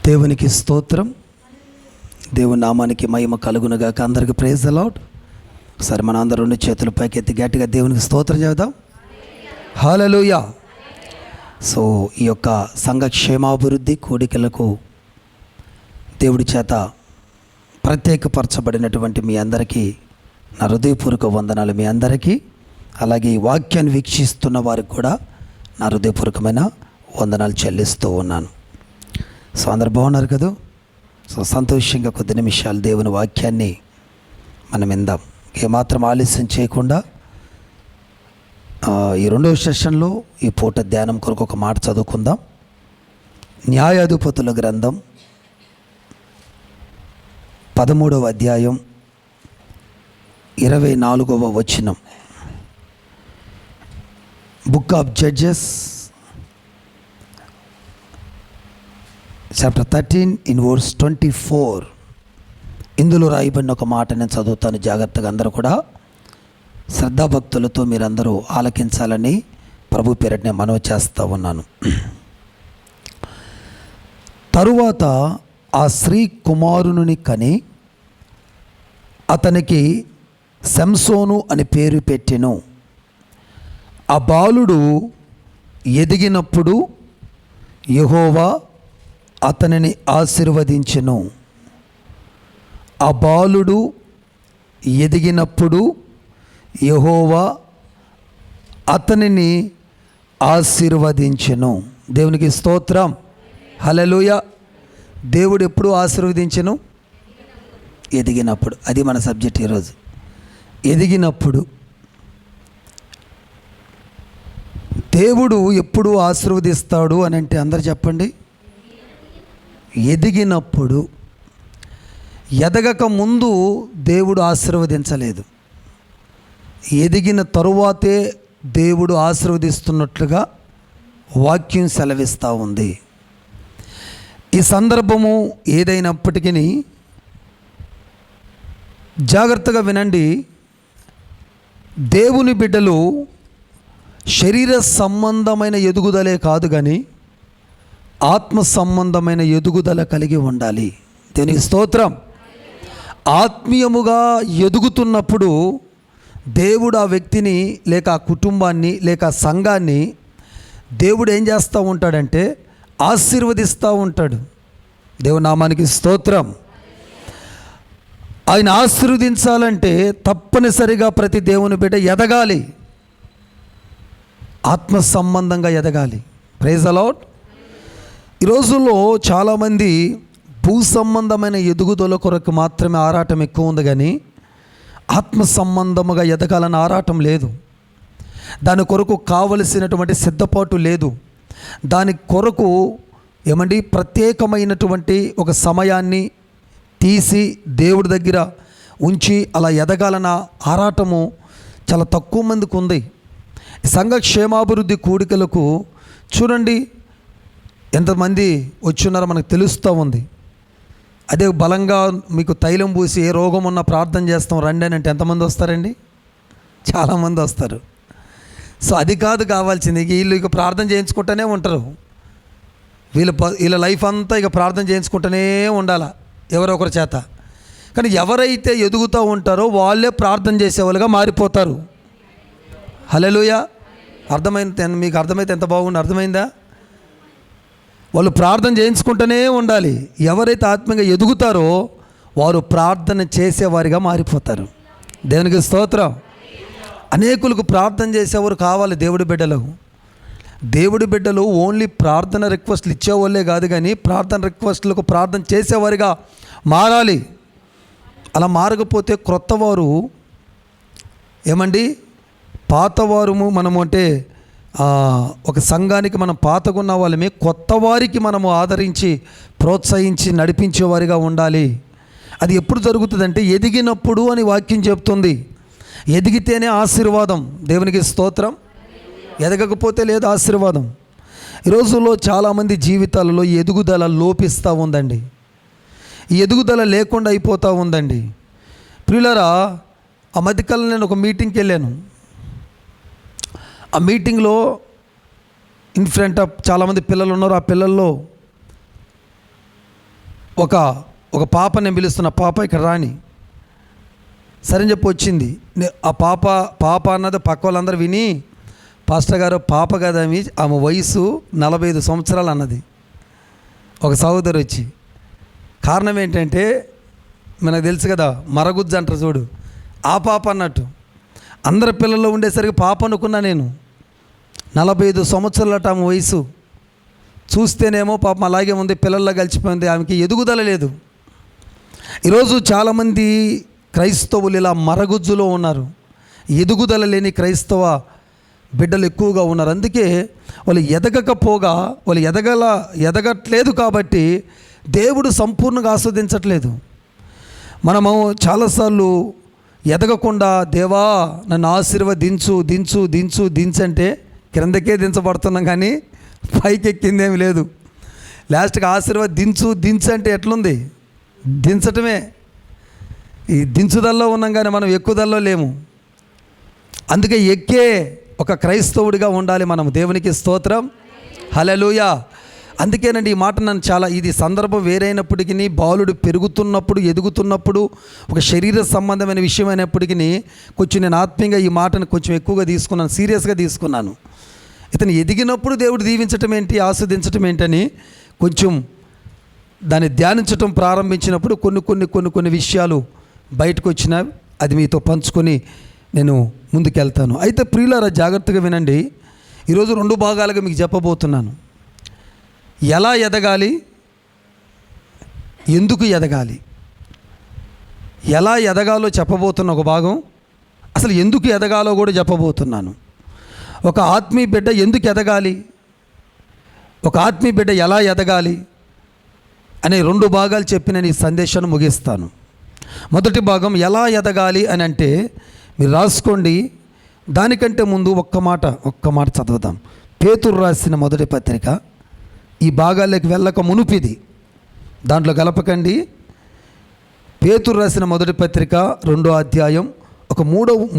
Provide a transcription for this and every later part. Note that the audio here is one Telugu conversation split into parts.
దేవునికి స్తోత్రం. దేవుని నామానికి మహిమ కలుగునుగాక. అందరికి ప్రైజ్ ద లార్డ్. సరే, మన అందరూ రెండు చేతులు పైకెత్తి గట్టిగా దేవునికి స్తోత్రం చేద్దాం. హల్లెలూయా. సో ఈ యొక్క సంఘ క్షేమాభివృద్ధి కూడికలకు దేవుడి చేత ప్రత్యేకపరచబడినటువంటి మీ అందరికీ నా హృదయపూర్వక వందనాలు. మీ అందరికీ, అలాగే ఈ వాక్యాన్ని వీక్షిస్తున్న వారికి కూడా నా హృదయపూర్వకమైన వందనాలు చెల్లిస్తూ ఉన్నాను. సో అందరు బాగున్నారు కదా? సో సంతోషంగా కొద్ది నిమిషాలు దేవుని వాక్యాన్ని మనం విందాం. ఏమాత్రం ఆలస్యం చేయకుండా ఈ రెండవ సెషన్లో ఈ పూట ధ్యానం కొరకు ఒక మాట చదువుకుందాం. న్యాయాధిపతుల గ్రంథం 13వ అధ్యాయం 24వ వచనం. Book of judges chapter 13 in verse 24. ఇందులో రాయబడిన ఒక మాట నేను చదువుతాను. జాగ్రత్తగా అందరూ కూడా శ్రద్ధాభక్తులతో మీరందరూ ఆలకించాలని ప్రభు పేరట నేను మనవి చేస్తూ ఉన్నాను. తరువాత ఆ స్త్రీ కుమారుని కని అతనికి సంసోను అని పేరు పెట్టెను. ఆ బాలుడు ఎదిగినప్పుడు యెహోవా అతనిని ఆశీర్వదించెను. ఆ బాలుడు ఎదిగినప్పుడు యెహోవా అతనిని ఆశీర్వదించెను. దేవునికి స్తోత్రం. హల్లెలూయా. దేవుడు ఎప్పుడు ఆశీర్వదించెను? ఎదిగినప్పుడు. అది మన సబ్జెక్ట్ ఈరోజు. ఎదిగినప్పుడు. దేవుడు ఎప్పుడు ఆశీర్వదిస్తాడు అని అంటే అందరు చెప్పండి. ఎదిగినప్పుడు. ఎదగక ముందు దేవుడు ఆశీర్వదించలేదు. ఎదిగిన తరువాతే దేవుడు ఆశీర్వదిస్తున్నట్లుగా వాక్యం సెలవిస్తూ ఉంది. ఈ సందర్భము ఏదైనప్పటికీ జాగ్రత్తగా వినండి. దేవుని బిడ్డలు శరీర సంబంధమైన ఎదుగుదలే కాదు కానీ ఆత్మ సంబంధమైన ఎదుగుదల కలిగి ఉండాలి. దేవునికి స్తోత్రం. ఆత్మీయముగా ఎదుగుతున్నప్పుడు దేవుడు ఆ వ్యక్తిని లేక ఆ కుటుంబాన్ని లేక ఆ సంఘాన్ని దేవుడు ఏం చేస్తూ ఉంటాడంటే ఆశీర్వదిస్తూ ఉంటాడు. దేవుని నామానికి స్తోత్రం. ఆయన ఆశీర్వదించాలంటే తప్పనిసరిగా ప్రతి దేవుని బిడ్డ ఎదగాలి. ఆత్మ సంబంధంగా ఎదగాలి. Praise the Lord. ఈ రోజుల్లో చాలామంది భూ సంబంధమైన ఎదుగుదల కొరకు మాత్రమే ఆరాటం ఎక్కువ ఉంది కానీ ఆత్మ సంబంధముగా ఎదగాలని ఆరాటం లేదు. దాని కొరకు కావలసినటువంటి సిద్ధపాటు లేదు. దాని కొరకు ప్రత్యేకమైనటువంటి ఒక సమయాన్ని తీసి దేవుడి దగ్గర ఉంచి అలా ఎదగాలన్న ఆరాటము చాలా తక్కువ మందికి ఉంది. సంఘ క్షేమాభివృద్ధి కూడికలకు చూడండి ఎంతమంది వచ్చున్నారో మనకు తెలుస్తూ ఉంది. అదే బలంగా మీకు తైలం పూసి ఏ రోగం ఉన్నా ప్రార్థన చేస్తాం రండి అని అంటే ఎంతమంది వస్తారండి? చాలామంది వస్తారు. సో అది కాదు కావాల్సింది. వీళ్ళు ఇక ప్రార్థన చేయించుకుంటూనే ఉంటారు. వీళ్ళ లైఫ్ అంతా ఇక ప్రార్థన చేయించుకుంటూనే ఉండాలి ఎవరో ఒకరి చేత. కానీ ఎవరైతే ఎదుగుతూ ఉంటారో వాళ్ళే ప్రార్థన చేసేవాళ్ళుగా మారిపోతారు. హల్లెలూయా. అర్థమైంది? మీకు అర్థమైతే ఎంత బాగుంది. అర్థమైందా? వాళ్ళు ప్రార్థన చేయించుకుంటూనే ఉండాలి. ఎవరైతే ఆత్మీయంగా ఎదుగుతారో వారు ప్రార్థన చేసేవారిగా మారిపోతారు. దేవునికి స్తోత్రం. అనేకులకు ప్రార్థన చేసేవారు కావాలి దేవుడి బిడ్డలకు. దేవుడి బిడ్డలు ఓన్లీ ప్రార్థన రిక్వెస్ట్లు ఇచ్చేవాళ్ళే కాదు కానీ ప్రార్థన రిక్వెస్ట్లకు ప్రార్థన చేసేవారిగా మారాలి. అలా మారకపోతే క్రొత్తవారు పాతవారు మనము అంటే ఒక సంఘానికి మనం పాతగున్న వాళ్ళమే కొత్త వారికి మనము ఆదరించి ప్రోత్సహించి నడిపించేవారిగా ఉండాలి. అది ఎప్పుడు జరుగుతుందంటే ఎదిగినప్పుడు అని వాక్యం చెప్తుంది. ఎదిగితేనే ఆశీర్వాదం. దేవునికి స్తోత్రం. ఎదగకపోతే లేదు ఆశీర్వాదం. ఈ రోజుల్లో చాలామంది జీవితాలలో ఎదుగుదల లోపిస్తూ ఉందండి. ఈ ఎదుగుదల లేకుండా అయిపోతూ ఉందండి. ప్రియులారా, ఆ మధ్యకాలంలో నేను ఒక మీటింగ్కి వెళ్ళాను. ఆ మీటింగ్లో ఇన్ ఫ్రంట్ ఆఫ్ చాలామంది పిల్లలు ఉన్నారు. ఆ పిల్లల్లో ఒక పాప నేను పిలుస్తున్న పాప ఇక్కడ రాని సరే అని చెప్పి వచ్చింది. ఆ పాప అన్నది పక్క వాళ్ళందరూ విని, పాస్టర్ గారు పాప కదా ఆమె వయసు 45 సంవత్సరాలు అన్నది. ఒక సహోదరు వచ్చి, కారణం ఏంటంటే మనకు తెలుసు కదా మరగుజ్జు అంటారు చూడు, ఆ పాప అన్నట్టు అందరి పిల్లల్లో ఉండేసరికి పాప అనుకున్నా నేను. 45 సంవత్సరాలట ఆమె వయసు. చూస్తేనేమో పాపం అలాగే ఉంది, పిల్లల్లో కలిసిపోయింది, ఆమెకి ఎదుగుదల లేదు. ఈరోజు చాలామంది క్రైస్తవులు ఇలా మరగుజ్జులో ఉన్నారు, ఎదుగుదల లేని క్రైస్తవ బిడ్డలు ఎక్కువగా ఉన్నారు. అందుకే వాళ్ళు ఎదగకపోగా వాళ్ళు ఎదగట్లేదు కాబట్టి దేవుడు సంపూర్ణంగా ఆస్వాదించట్లేదు. మనము చాలాసార్లు ఎదగకుండా దేవా నన్ను ఆశీర్వదించు దించు దించు దించంటే క్రిందకే దించబడుతున్నాం కానీ పైకి ఎక్కిందేమి లేదు. లాస్ట్కి ఆశీర్వదించు దించంటే ఎట్లుంది? దించటమే. ఈ దించుదల్లో ఉన్నాం కానీ మనం ఎక్కుదల్లో లేము. అందుకే ఎక్కే ఒక క్రైస్తవుడిగా ఉండాలి మనం. దేవునికి స్తోత్రం, హల్లెలూయా. అందుకేనండి ఈ మాట నన్ను చాలా, ఇది సందర్భం వేరైనప్పటికీ, బాలుడు పెరుగుతున్నప్పుడు ఎదుగుతున్నప్పుడు ఒక శరీర సంబంధమైన విషయం అయినప్పటికీ కొంచెం నేను ఆత్మీయంగా ఈ మాటను కొంచెం ఎక్కువగా తీసుకున్నాను, సీరియస్గా తీసుకున్నాను. ఇతను ఎదిగినప్పుడు దేవుడు దీవించటం ఏంటి, ఆస్వాదించటం ఏంటని కొంచెం దాన్ని ధ్యానించటం ప్రారంభించినప్పుడు కొన్ని విషయాలు బయటకు వచ్చినవి. అది మీతో పంచుకొని నేను ముందుకెళ్తాను. అయితే ప్రియులారా జాగ్రత్తగా వినండి. ఈరోజు 2 భాగాలుగా మీకు చెప్పబోతున్నాను. ఎలా ఎదగాలి, ఎందుకు ఎదగాలి. ఎలా ఎదగాలో చెప్పబోతున్న ఒక భాగం, అసలు ఎందుకు ఎదగాలో కూడా చెప్పబోతున్నాను. ఒక ఆత్మీయ బిడ్డ ఎందుకు ఎదగాలి, ఒక ఆత్మీయ బిడ్డ ఎలా ఎదగాలి అనే 2 భాగాలు చెప్పి నేను ఈ సందేశాన్ని ముగిస్తాను. మొదటి భాగం ఎలా ఎదగాలి అని అంటే మీరు రాసుకోండి. దానికంటే ముందు ఒక్క మాట చదువుదాం. పేతురు రాసిన మొదటి పత్రిక, ఈ భాగాల్లోకి వెళ్ళక మునుపిది, దాంట్లో గలపకండి. పేతురు రాసిన మొదటి పత్రిక 2వ అధ్యాయం ఒక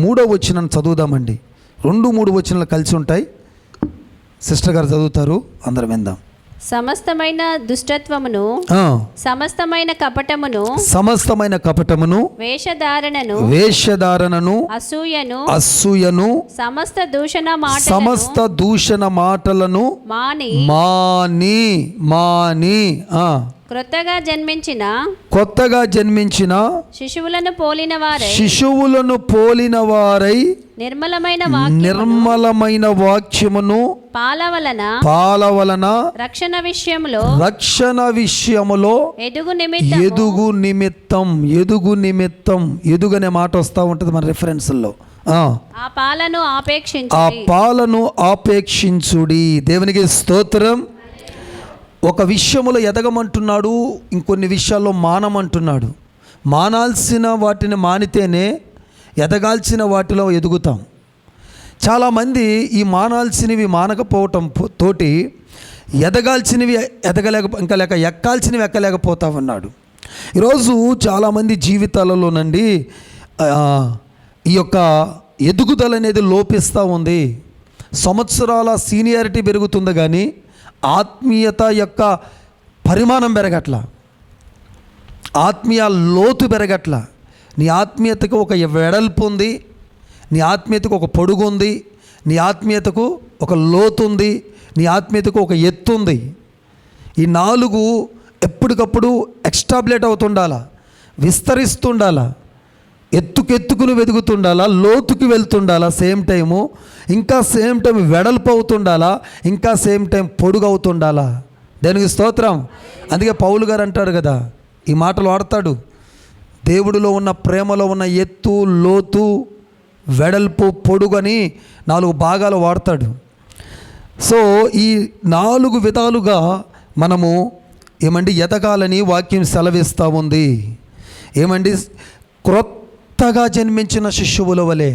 మూడో వచనం చదువుదామండి. 2-3 వచనాలు కలిసి ఉంటాయి. సిస్టర్ గారు చదువుతారు, అందరం విందాం. సమస్తమైన దుష్టత్వమును, సమస్తమైన కపటమును, వేషధారణను, అసూయను, సమస్త దూషణ మాటలను మాని కొత్తగా జన్మించిన శిశువులను పోలిన వారై నిర్మలమైన వాక్యమును పాల వలన రక్షణ విషయములో ఎదుగు నిమిత్తం ఎదుగనే మాట వస్తూ ఉంటుంది మన రిఫరెన్స్లో. ఆ పాలను ఆపేక్షించుడి. దేవునికి స్తోత్రం. ఒక విషయములో ఎదగమంటున్నాడు, ఇంకొన్ని విషయాల్లో మానమంటున్నాడు. మానాల్సిన వాటిని మానితేనే ఎదగాల్సిన వాటిలో ఎదుగుతాం. చాలామంది ఈ మానాల్సినవి మానకపోవటం తోటి ఎదగాల్సినవి ఎక్కాల్సినవి ఎక్కలేకపోతా ఉన్నాడు. ఈరోజు చాలామంది జీవితాలలోనండి ఈ యొక్క ఎదుగుదల అనేది లోపిస్తూ ఉంది. సంవత్సరాల సీనియారిటీ పెరుగుతుంది కానీ ఆత్మీయత యొక్క పరిమాణం పెరగట్ల, ఆత్మీయ లోతు పెరగట్ల. నీ ఆత్మీయతకు ఒక వెడల్పు ఉంది, నీ ఆత్మీయతకు ఒక పొడుగు ఉంది, నీ ఆత్మీయతకు ఒక లోతు ఉంది, నీ ఆత్మీయతకు ఒక ఎత్తు ఉంది. ఈ 4 ఎప్పటికప్పుడు ఎక్స్టాబ్లేట్ అవుతుండాలా, విస్తరిస్తుండాలా, ఎత్తుకుని వెతుకుతుండాలా, లోతుకి వెళ్తుండాలా, సేమ్ టైము ఇంకా సేమ్ టైం వెడల్పు అవుతుండాలా, ఇంకా సేమ్ టైం పొడుగు అవుతుండాలా. దేనికి స్తోత్రం. అందుకే పౌలు గారు అంటాడు కదా, ఈ మాటలు వాడతాడు, దేవుడిలో ఉన్న ప్రేమలో ఉన్న ఎత్తు, లోతు, వెడల్పు, పొడుగు అని 4 భాగాలు వాడతాడు. సో ఈ 4 విధాలుగా మనము ఎదగాలని వాక్యం సెలవిస్తూ ఉంది. క్రొత్తగా జన్మించిన శిశువుల వలె.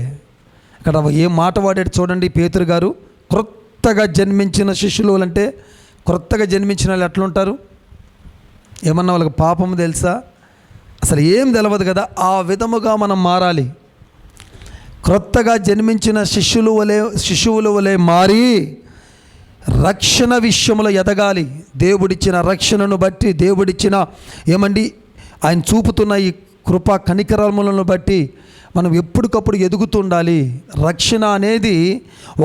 ఇక్కడ ఏం మాట వాడాడు చూడండి పేతురు గారు. క్రొత్తగా జన్మించిన శిశువులు అంటే క్రొత్తగా జన్మించిన వాళ్ళు ఎట్లుంటారు? ఏమన్నా వాళ్ళకి పాపం తెలుసా? అసలు ఏం తెలియదు కదా. ఆ విధముగా మనం మారాలి. క్రొత్తగా జన్మించిన శిశువుల వలె మారి రక్షణ విషయంలో ఎదగాలి. దేవుడిచ్చిన రక్షణను బట్టి, దేవుడిచ్చిన ఆయన చూపుతున్న ఈ కృపా కనికరములను బట్టి మనం ఎప్పటికప్పుడు ఎదుగుతుండాలి. రక్షణ అనేది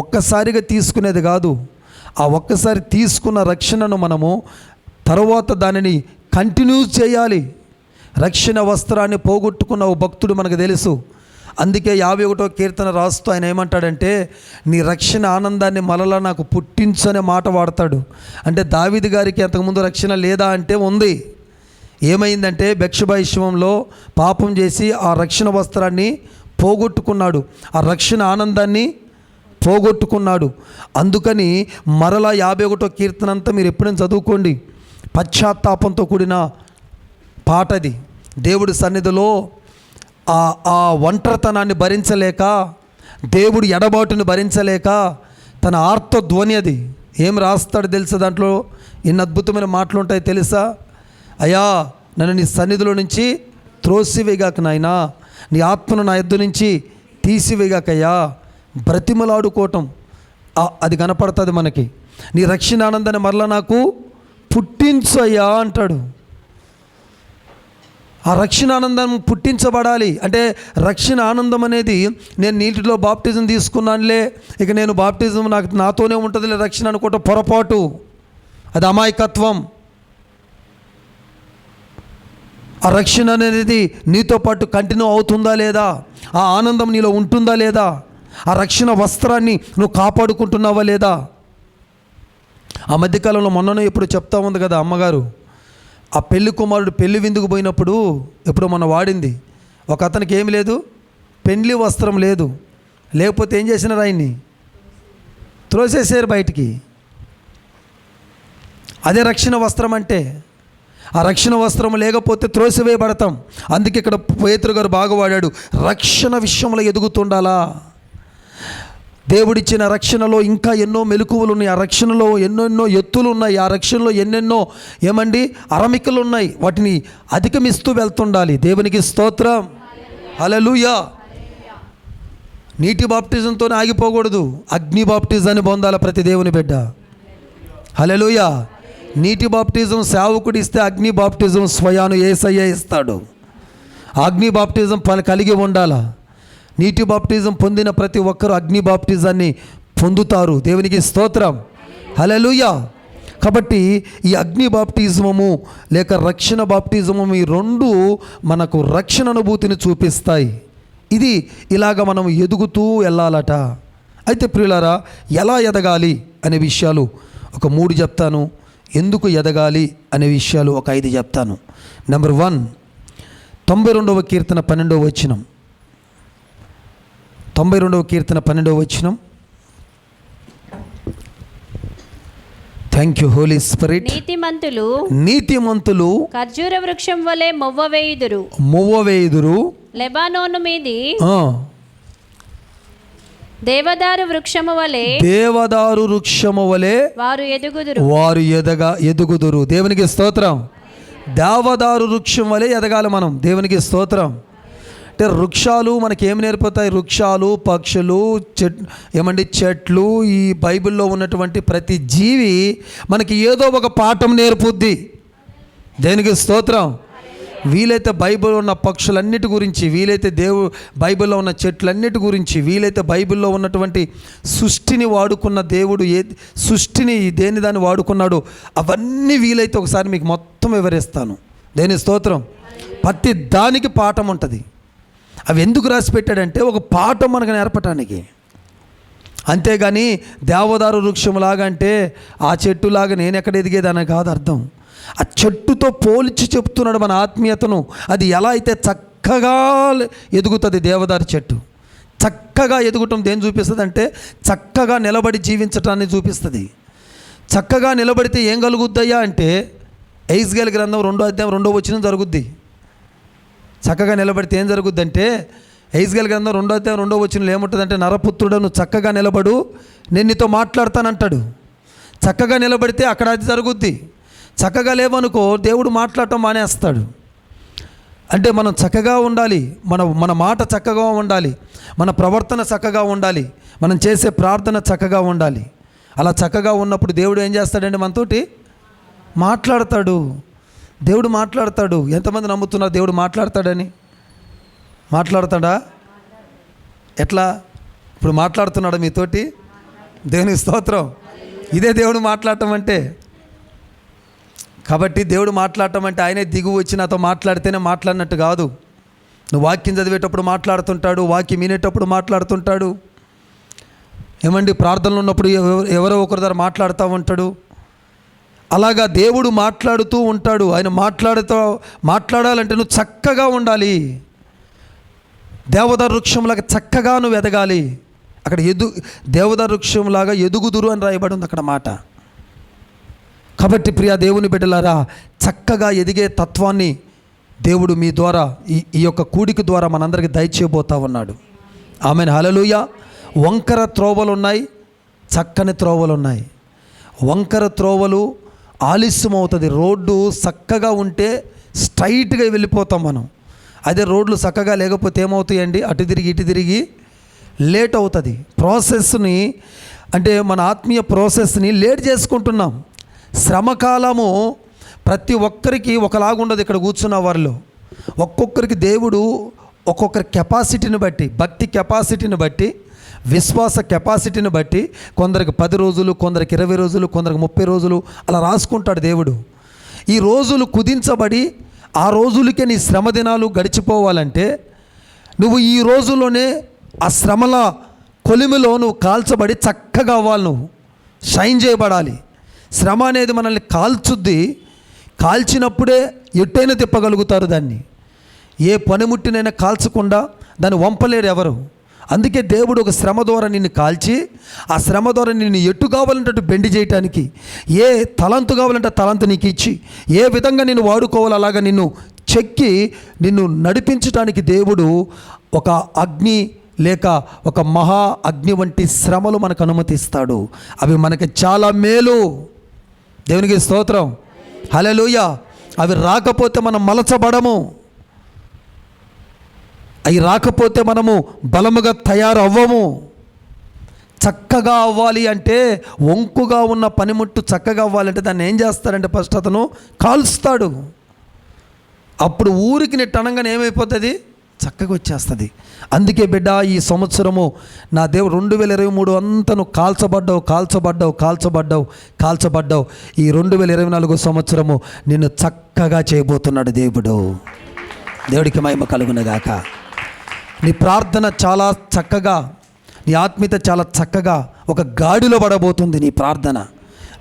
ఒక్కసారిగా తీసుకునేది కాదు. ఆ ఒక్కసారి తీసుకున్న రక్షణను మనము తర్వాత దానిని కంటిన్యూ చేయాలి. రక్షణ వస్త్రాన్ని పోగొట్టుకున్న ఓ భక్తుడు మనకు తెలుసు. అందుకే 51వ కీర్తన రాస్తూ ఆయన ఏమంటాడంటే, నీ రక్షణ ఆనందాన్ని మరలా నాకు పుట్టించు అనే మాట వాడతాడు. అంటే దావీదు గారికి అంతకుముందు రక్షణ లేదా అంటే ఉంది. ఏమైందంటే బెత్షెబా విషయంలో పాపం చేసి ఆ రక్షణ వస్త్రాన్ని పోగొట్టుకున్నాడు, ఆ రక్షణ ఆనందాన్ని పోగొట్టుకున్నాడు. అందుకని మరలా 51వ కీర్తన అంతా మీరు ఎప్పుడైనా చదువుకోండి, పశ్చాత్తాపంతో కూడిన పాటది. దేవుడి సన్నిధిలో ఆ ఒంటరితనాన్ని భరించలేక, దేవుడి ఎడబాటుని భరించలేక తన ఆర్త ధ్వని అది. ఏం రాస్తాడు తెలుసా? దాంట్లో ఎన్ని అద్భుతమైన మాటలు ఉంటాయి తెలుసా? అయ్యా, నన్ను నీ సన్నిధిలో నుంచి త్రోసివేగాక నాయనా, నీ ఆత్మను నా యొద్ద నుంచి తీసివేగాకయ్యా, బ్రతిమలాడుకోవటం అది కనపడుతుంది మనకి. నీ రక్షణ ఆనందాన్ని మరలా నాకు పుట్టించు అయ్యా అంటాడు. ఆ రక్షణ ఆనందం పుట్టించబడాలి. అంటే రక్షణ ఆనందం అనేది నేను నీటిలో బాప్టిజం తీసుకున్నానులే, ఇక నేను బాప్టిజం నాతోనే ఉంటుందిలే రక్షణ అనుకోవటం పొరపాటు, అది అమాయకత్వం. ఆ రక్షణ అనేది నీతో పాటు కంటిన్యూ అవుతుందా లేదా, ఆ ఆనందం నీలో ఉంటుందా లేదా, ఆ రక్షణ వస్త్రాన్ని నువ్వు కాపాడుకుంటున్నావా లేదా. ఆ మధ్యకాలంలో మొన్ననే ఎప్పుడు చెప్తా ఉంది కదా అమ్మగారు, ఆ పెళ్లి కుమారుడు పెళ్లి విందుకు పోయినప్పుడు ఎప్పుడు మొన్న వాడింది, ఒక అతనికి ఏమి లేదు, పెండ్లి వస్త్రం లేదు. లేకపోతే ఏం చేసినారు, ఆయన్ని త్రోసేసారు బయటికి. అదే రక్షణ వస్త్రం అంటే. ఆ రక్షణ వస్త్రం లేకపోతే త్రోసివేయబడతాం. అందుకే ఇక్కడ పేతురు గారు బాగా వాడాడు, రక్షణ విషయంలో ఎదుగుతుండాలా. దేవుడిచ్చిన రక్షణలో ఇంకా ఎన్నో మెలకువలు ఉన్నాయి. ఆ రక్షణలో ఎన్నెన్నో ఎత్తులు ఉన్నాయి. ఆ రక్షణలో ఎన్నెన్నో అరమికలు ఉన్నాయి. వాటిని అధిగమిస్తూ వెళ్తుండాలి. దేవునికి స్తోత్రం, హల్లెలూయా. నీటి బాప్టిజంతోనే ఆగిపోకూడదు, అగ్ని బాప్టిజాన్ని పొందాలి ప్రతి దేవుని బిడ్డ. హల్లెలూయా. నీటి బాప్టిజం సేవకుడు ఇస్తే, అగ్ని బాప్టిజం స్వయాను యేసయ్య ఇస్తాడు. అగ్ని బాప్టిజం కలిగి ఉండాలా. నీటి బాప్టిజం పొందిన ప్రతి ఒక్కరూ అగ్ని బాప్టిజాన్ని పొందుతారు. దేవునికి స్తోత్రం, హల్లెలూయా. కాబట్టి ఈ అగ్ని బాప్టిజము లేక రక్షణ బాప్టిజము ఈ రెండు మనకు రక్షణ అనుభూతిని చూపిస్తాయి. ఇది ఇలాగ మనం ఎదుగుతూ వెళ్ళాలట. అయితే ప్రియులారా, ఎలా ఎదగాలి అనే విషయాలు ఒక 3 చెప్తాను. ఎందుకు ఎదగాలి అనే విషయాలు ఒక 5 చెప్తాను. నెంబర్ 1, 92వ కీర్తన 12వ వచనం. 92వ కీర్తన 12వ వచనం. Thank you Holy Spirit. నీతిమంతులు ఖర్జూర వృక్షం వలె మొవ్వవేయుదురు. లెబానోను మీది దేవదారు వృక్షము వలె వారు ఎదుగుదురు. దేవునికి స్తోత్రం. దేవదారు వృక్షం వలె ఎదగాలి మనం. దేవునికి స్తోత్రం. అంటే వృక్షాలు మనకి ఏమి నేర్పుతాయి? వృక్షాలు, పక్షులు, చెట్లు, ఈ బైబిల్లో ఉన్నటువంటి ప్రతి జీవి మనకి ఏదో ఒక పాఠం నేర్పుద్ది. దేనికి స్తోత్రం. వీలైతే బైబిల్లో ఉన్న పక్షులన్నిటి గురించి, వీలైతే బైబిల్లో ఉన్న చెట్లన్నిటి గురించి, వీలైతే బైబిల్లో ఉన్నటువంటి సృష్టిని వాడుకున్న దేవుడు సృష్టిని దాన్ని వాడుకున్నాడు, అవన్నీ వీలైతే ఒకసారి మీకు మొత్తం వివరిస్తాను. దేని స్తోత్రం. ప్రతి దానికి పాఠం ఉంటుంది. అవి ఎందుకు రాసి పెట్టాడంటే ఒక పాఠం మనకు నేర్పటానికి. అంతేగాని దేవదారు వృక్షంలాగా అంటే ఆ చెట్టులాగా నేను ఎక్కడ ఎదిగేదని కాదు అర్థం. ఆ చెట్టుతో పోల్చి చెప్తున్నాడు మన ఆత్మీయతను. అది ఎలా అయితే చక్కగా ఎదుగుతుంది దేవదారు చెట్టు. చక్కగా ఎదుగుటం దేని చూపిస్తుంది అంటే చక్కగా నిలబడి జీవించటాన్ని చూపిస్తుంది. చక్కగా నిలబడితే ఏం కలుగుద్దయ్యా అంటే యెహెజ్కేలు గ్రంథం 2వ అధ్యాయం 2వ వచనం జరుగుద్ది. చక్కగా నిలబడితే ఏం జరుగుద్దంటే యెహెజ్కేలు గ్రంథం 2వ అధ్యాయం 2వ వచనంలో ఏముంటుందంటే, నరపుత్రుడు నువ్వు చక్కగా నిలబడు, నేను నీతో మాట్లాడతానంటాడు. చక్కగా నిలబడితే అక్కడ అది జరుగుద్ది. చక్కగా లేవనుకో దేవుడు మాట్లాడటం మానేస్తాడు. అంటే మనం చక్కగా ఉండాలి, మన మాట చక్కగా ఉండాలి, మన ప్రవర్తన చక్కగా ఉండాలి, మనం చేసే ప్రార్థన చక్కగా ఉండాలి. అలా చక్కగా ఉన్నప్పుడు దేవుడు ఏం చేస్తాడండి మనతోటి? మాట్లాడతాడు. దేవుడు మాట్లాడతాడు. ఎంతమంది నమ్ముతున్నారు దేవుడు మాట్లాడతాడని? మాట్లాడతాడా? ఎట్లా? ఇప్పుడు మాట్లాడుతున్నాడా మీతోటి? దేవునికి స్తోత్రం. ఇదే దేవుడు మాట్లాడటం అంటే. కాబట్టి దేవుడు మాట్లాడటం అంటే ఆయనే దిగువ వచ్చి నాతో మాట్లాడితేనే మాట్లాడినట్టు కాదు. నువ్వు వాక్యం చదివేటప్పుడు మాట్లాడుతుంటాడు, వాక్యం వినేటప్పుడు మాట్లాడుతుంటాడు. ఏమండి, ప్రార్థనలు ఉన్నప్పుడు ఎవరో ఒకరి ద్వారా మాట్లాడుతూ ఉంటాడు. అలాగా దేవుడు మాట్లాడుతూ ఉంటాడు. ఆయన మాట్లాడాలంటే నువ్వు చక్కగా ఉండాలి. దేవదారు వృక్షంలాగా చక్కగా నువ్వు ఎదగాలి. అక్కడ దేవదారు వృక్షంలాగా ఎదుగుదురు అని రాయబడి ఉంది అక్కడ మాట. కాబట్టి ప్రియా దేవుని బిడ్డలారా, చక్కగా ఎదిగే తత్వాన్ని దేవుడు మీ ద్వారా ఈ యొక్క కూడిక ద్వారా మనందరికీ దయచేయబోతా ఉన్నాడు. ఆమెన్. హల్లెలూయా. వంకర త్రోవలు ఉన్నాయి, చక్కని త్రోవలు ఉన్నాయి. వంకర త్రోవలు ఆలస్యం అవుతుంది. రోడ్డు చక్కగా ఉంటే స్ట్రైట్గా వెళ్ళిపోతాం మనం. అదే రోడ్లు చక్కగా లేకపోతే ఏమవుతాయండి? అటు తిరిగి ఇటు తిరిగి లేట్ అవుతుంది. ప్రాసెస్ని అంటే మన ఆత్మీయ ప్రాసెస్ని లేట్ చేసుకుంటున్నాం. శ్రమకాలము ప్రతి ఒక్కరికి ఒకలాగుండదు. ఇక్కడ కూర్చున్న వారిలో ఒక్కొక్కరికి దేవుడు ఒక్కొక్కరి కెపాసిటీని బట్టి, భక్తి కెపాసిటీని బట్టి, విశ్వాస కెపాసిటీని బట్టి కొందరికి 10 రోజులు, కొందరికి 20 రోజులు, కొందరికి 30 రోజులు అలా రాసుకుంటాడు దేవుడు. ఈ రోజులు కుదించబడి ఆ రోజులకే నీ శ్రమ దినాలు గడిచిపోవాలంటే నువ్వు ఈ రోజుల్లోనే ఆ శ్రమల కొలిమిలో నువ్వు కాల్చబడి చక్కగా అవ్వాలి. నువ్వు షైన్ చేయబడాలి. శ్రమ అనేది మనల్ని కాల్చుద్ది. కాల్చినప్పుడే ఎట్టైనా తిప్పగలుగుతారు దాన్ని. ఏ పనిముట్టినైనా కాల్చకుండా దాన్ని వంపలేరు ఎవరు. అందుకే దేవుడు ఒక శ్రమ ద్వారా నిన్ను కాల్చి ఆ శ్రమ ద్వారా నిన్ను ఎటు కావాలంటే అటు బెండి చేయటానికి, ఏ తలంతు కావాలంటే తలంతు నీకు ఇచ్చి ఏ విధంగా నిన్ను వాడుకోవాలో అలాగా నిన్ను చెక్కి నిన్ను నడిపించడానికి దేవుడు ఒక అగ్ని లేక ఒక మహా అగ్ని వంటి శ్రమలు మనకు అనుమతిస్తాడు. అవి మనకి చాలా మేలు. దేవునికి స్తోత్రం. హల్లెలూయా. అవి రాకపోతే మనం మలచబడము. అవి రాకపోతే మనము బలముగా తయారు అవ్వము. చక్కగా అవ్వాలి అంటే, వంకుగా ఉన్న పనిముట్టు చక్కగా అవ్వాలంటే దాన్ని ఏం చేస్తాడంటే ఫస్ట్ అతను కాల్స్తాడు. అప్పుడు ఊరికి నెట్టనంగానే ఏమైపోతుంది? చక్కగా వచ్చేస్తుంది. అందుకే బిడ్డ, ఈ సంవత్సరము నా దేవుడు 2023 అంతా నువ్వు కాల్చబడ్డావు. ఈ 2024 సంవత్సరము నిన్ను చక్కగా చేయబోతున్నాడు దేవుడు. దేవుడికి మహిమ కలుగునుగాక. నీ ప్రార్థన చాలా చక్కగా, నీ ఆత్మీయత చాలా చక్కగా ఒక గాడిలో పడబోతుంది. నీ ప్రార్థన,